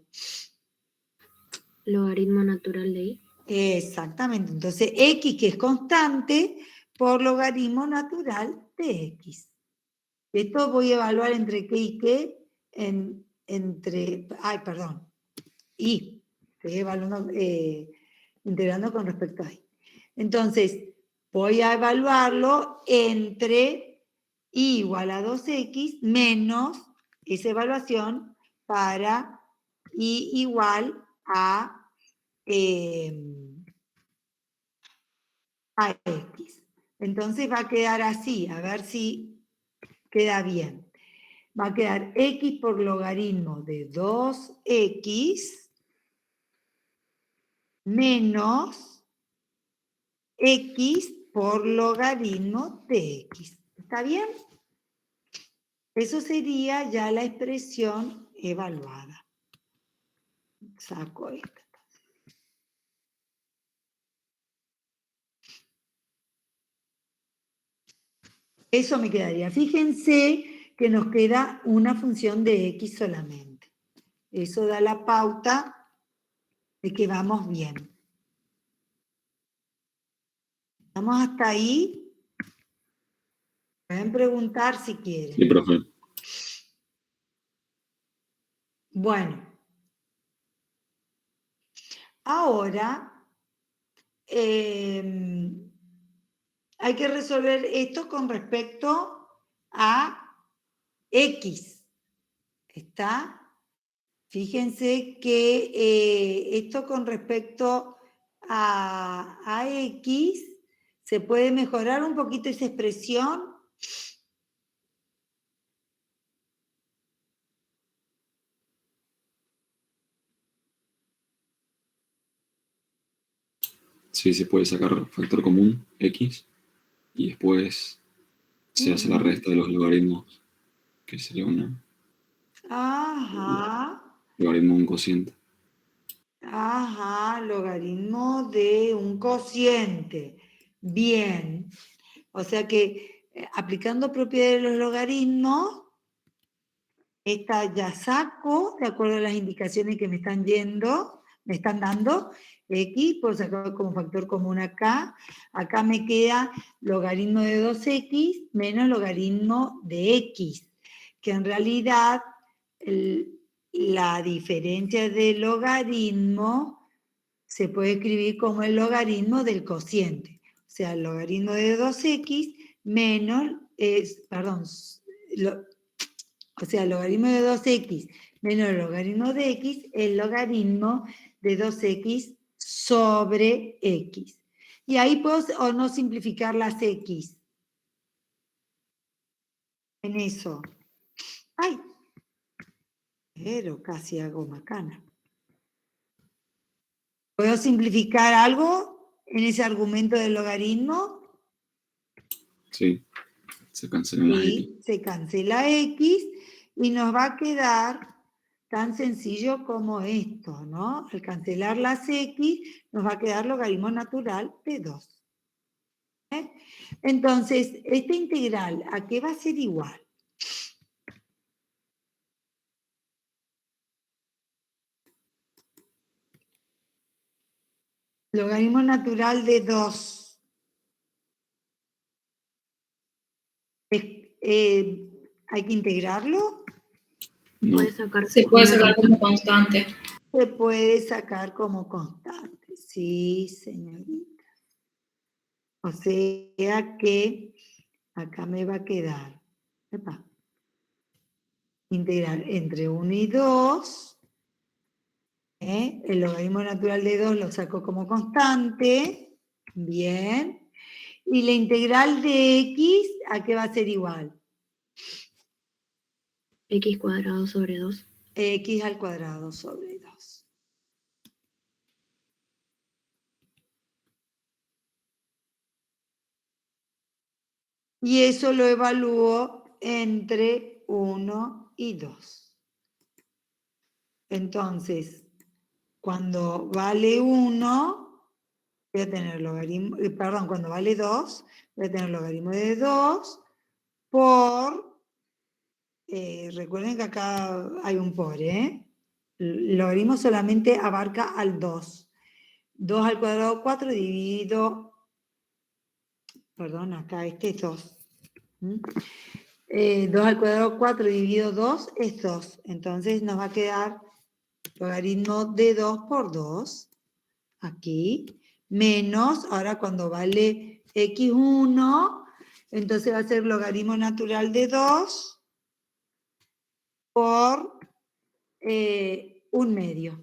Logaritmo natural de y. Exactamente. Entonces, x, que es constante, por logaritmo natural de x. Esto voy a evaluar entre qué y qué, y. Estoy evaluando, integrando con respecto a y. Entonces, voy a evaluarlo entre y igual a 2x menos esa evaluación para y igual a x. Entonces va a quedar así, a ver si queda bien. Va a quedar x por logaritmo de 2x menos x por logaritmo de x. ¿Está bien? Eso sería ya la expresión evaluada. Saco esta. Eso me quedaría. Fíjense que nos queda una función de x solamente. Eso da la pauta de que vamos bien. ¿Vamos hasta ahí? Pueden preguntar si quieren. Sí, profe. Bueno. Ahora hay que resolver esto con respecto a x. ¿Está? Fíjense que esto con respecto a x, ¿se puede mejorar un poquito esa expresión? Sí, se puede sacar factor común, x, y después se hace la resta de los logaritmos, que sería un Ajá. logaritmo de un cociente. Ajá, logaritmo de un cociente. Bien. O sea que aplicando propiedades de los logaritmos, esta ya saco, de acuerdo a las indicaciones que me están dando, x, puedo sacar como factor común acá. Acá me queda logaritmo de 2x menos logaritmo de x, que en realidad la diferencia de logaritmo se puede escribir como el logaritmo del cociente. O sea, el logaritmo de 2x menos, o sea, el logaritmo de 2x menos el logaritmo de x, el logaritmo de 2x sobre x. Y ahí puedo o no simplificar las x. En eso. ¡Ay! Pero casi hago macana. ¿Puedo simplificar algo en ese argumento del logaritmo? Sí, se cancelan las x. Sí, se cancela x y nos va a quedar tan sencillo como esto, ¿no? Al cancelar las x, nos va a quedar logaritmo natural de 2. Entonces, esta integral, ¿a qué va a ser igual? Logaritmo natural de 2. ¿Hay que integrarlo? No, Se puede sacar como constante. Se puede sacar como constante. Sí, señorita. O sea que acá me va a quedar integral entre 1 y 2. El logaritmo natural de 2 lo saco como constante. Bien. Y la integral de x, ¿a qué va a ser igual? X cuadrado sobre 2. X al cuadrado sobre 2. Y eso lo evalúo entre 1 y 2. Entonces, cuando vale 1, voy a tener logaritmo, perdón, cuando vale 2, voy a tener logaritmo de 2 por, recuerden que acá hay un por, ¿eh? El logaritmo solamente abarca al 2. 2 al cuadrado 4 dividido, perdón, acá este es 2. 2 al cuadrado 4 dividido 2 es 2. Entonces nos va a quedar logaritmo de 2 por 2, aquí, menos, ahora cuando vale x1, entonces va a ser logaritmo natural de 2 por 1/2.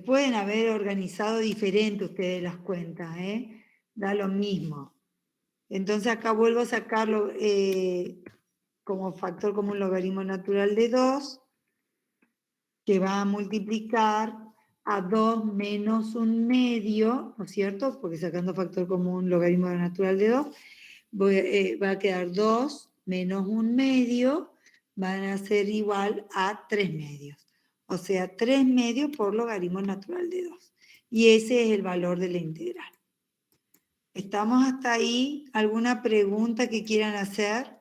Pueden haber organizado diferente ustedes las cuentas, da lo mismo. Entonces acá vuelvo a sacarlo como factor común logaritmo natural de 2, que va a multiplicar a 2 menos 1/2, ¿no es cierto? Porque sacando factor común logaritmo natural de 2, va a quedar 2 menos 1/2, van a ser igual a 3/2. O sea, 3/2 por logaritmo natural de 2. Y ese es el valor de la integral. ¿Estamos hasta ahí? ¿Alguna pregunta que quieran hacer?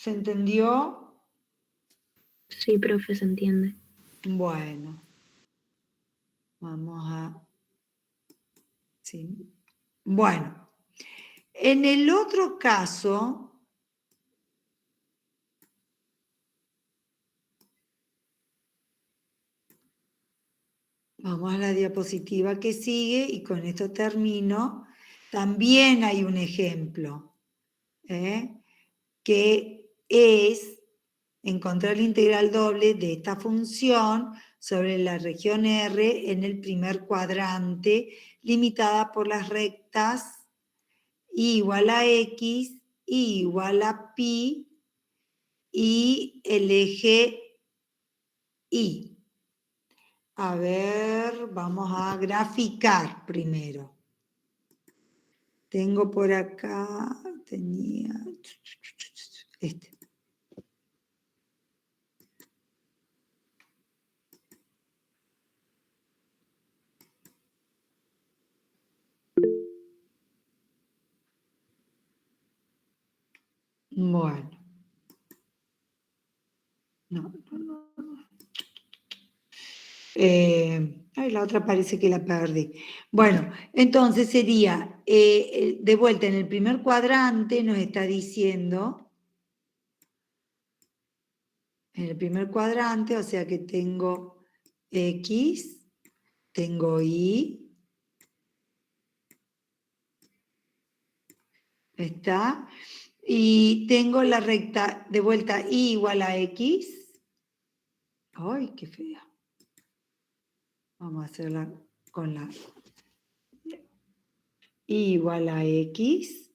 ¿Se entendió? Sí, profe, se entiende. Bueno. Vamos a... Sí. Bueno. En el otro caso... Vamos a la diapositiva que sigue y con esto termino. También hay un ejemplo, que es encontrar la integral doble de esta función sobre la región R en el primer cuadrante, limitada por las rectas y igual a X, y igual a pi, y el eje Y. A ver, vamos a graficar primero. Tengo por acá, tenía este. Bueno. No. La otra parece que la perdí. Bueno, entonces sería, de vuelta en el primer cuadrante nos está diciendo, en el primer cuadrante, o sea que tengo X, tengo Y, ¿está? Y tengo la recta de vuelta Y igual a X. ¡Ay, qué fea! Vamos a hacerla con la Y igual a X.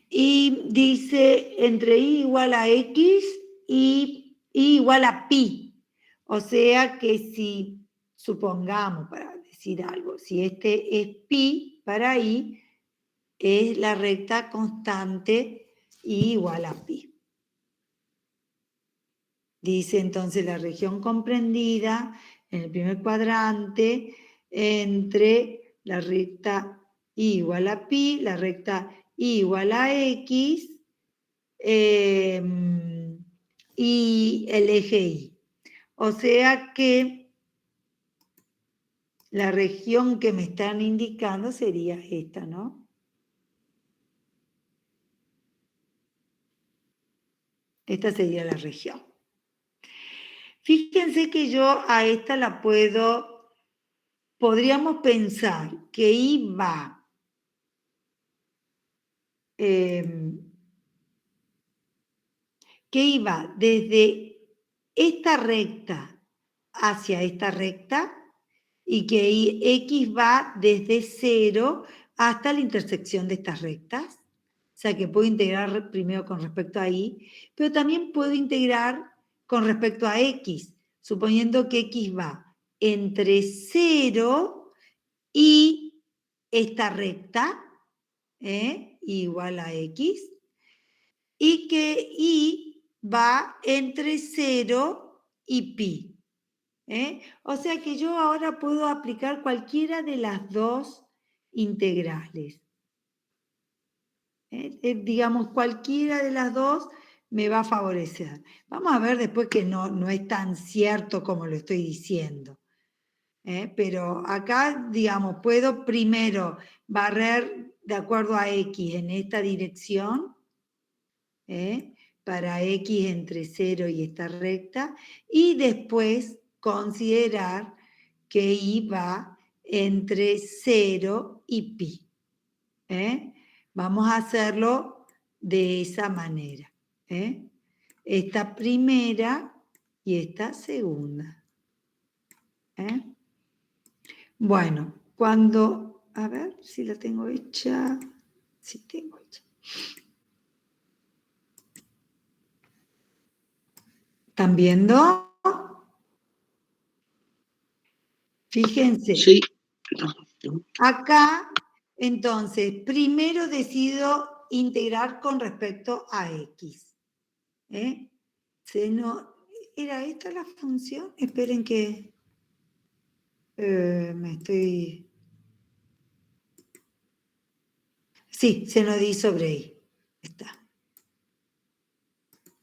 Y dice entre Y igual a X y Y igual a pi. O sea que si, supongamos, para decir algo, si este es pi para Y, es la recta constante Y igual a pi. Dice entonces la región comprendida en el primer cuadrante entre la recta Y igual a pi, la recta Y igual a X y el eje Y. O sea que la región que me están indicando sería esta, ¿no? Esta sería la región. Fíjense que yo a esta la podríamos pensar que I va desde esta recta hacia esta recta y que X va desde 0 hasta la intersección de estas rectas. O sea que puedo integrar primero con respecto a Y, pero también puedo integrar con respecto a x, suponiendo que x va entre 0 y esta recta, igual a x, y que y va entre 0 y pi. O sea que yo ahora puedo aplicar cualquiera de las dos integrales. Digamos, cualquiera de las dos me va a favorecer. Vamos a ver después que no es tan cierto como lo estoy diciendo. Pero acá, digamos, puedo primero barrer de acuerdo a x en esta dirección, para x entre 0 y esta recta, y después considerar que y va entre 0 y pi. Vamos a hacerlo de esa manera. Esta primera y esta segunda. Bueno, cuando... A ver si la tengo hecha. Sí, tengo hecha. ¿Están viendo? Fíjense. Sí. Acá, entonces, primero decido integrar con respecto a x. ¿Era esta la función? Esperen que me estoy... Sí, seno de y sobre y. Está.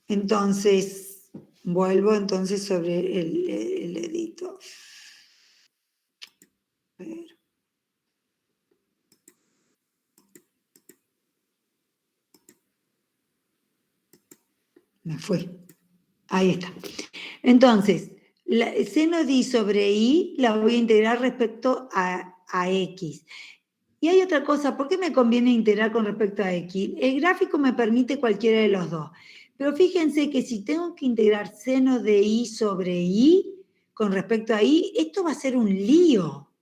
Entonces, vuelvo entonces sobre el editor. A ver. Me fue. Ahí está. Entonces, seno de y sobre y la voy a integrar respecto a x. Y hay otra cosa, ¿por qué me conviene integrar con respecto a x? El gráfico me permite cualquiera de los dos. Pero fíjense que si tengo que integrar seno de y sobre y con respecto a y, esto va a ser un lío.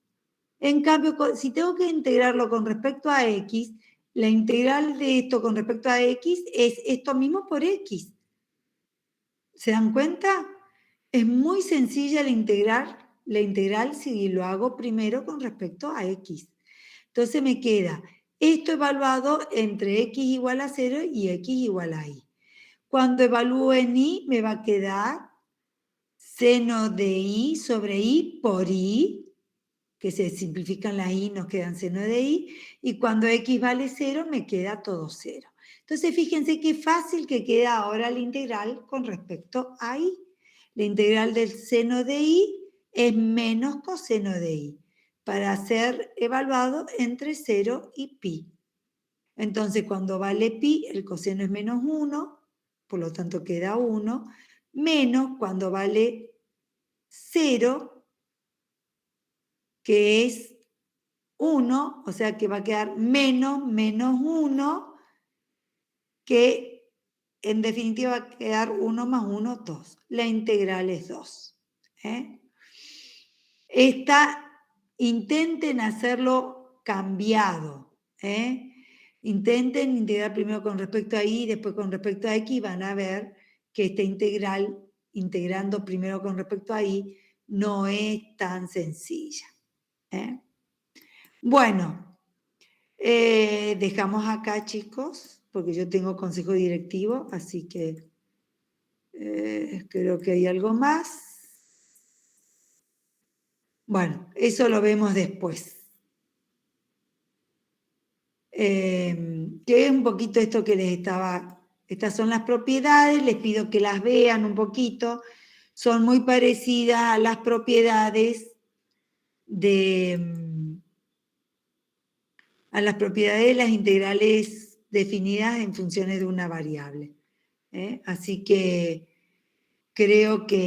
En cambio, si tengo que integrarlo con respecto a x, la integral de esto con respecto a x es esto mismo por x. ¿Se dan cuenta? Es muy sencilla la integral si lo hago primero con respecto a x. Entonces me queda esto evaluado entre x igual a 0 y x igual a y. Cuando evalúo en y, me va a quedar seno de y sobre y por y, que se simplifican las y, nos quedan seno de y cuando x vale 0, me queda todo 0. Entonces, fíjense qué fácil que queda ahora la integral con respecto a y. La integral del seno de y es menos coseno de y, para ser evaluado entre 0 y pi. Entonces, cuando vale pi, el coseno es menos 1, por lo tanto queda 1, menos cuando vale 0, que es 1, o sea que va a quedar menos 1, que en definitiva va a quedar 1 más 1, 2. La integral es 2. Intenten hacerlo cambiado. Intenten integrar primero con respecto a y, después con respecto a x, y van a ver que esta integral, integrando primero con respecto a y, no es tan sencilla. Bueno, dejamos acá, chicos, porque yo tengo consejo directivo, así que creo que hay algo más. Bueno, eso lo vemos después. Que es un poquito esto que les estaba... Estas son las propiedades, les pido que las vean un poquito. Son muy parecidas a las propiedades de las integrales definidas en funciones de una variable. Así que creo que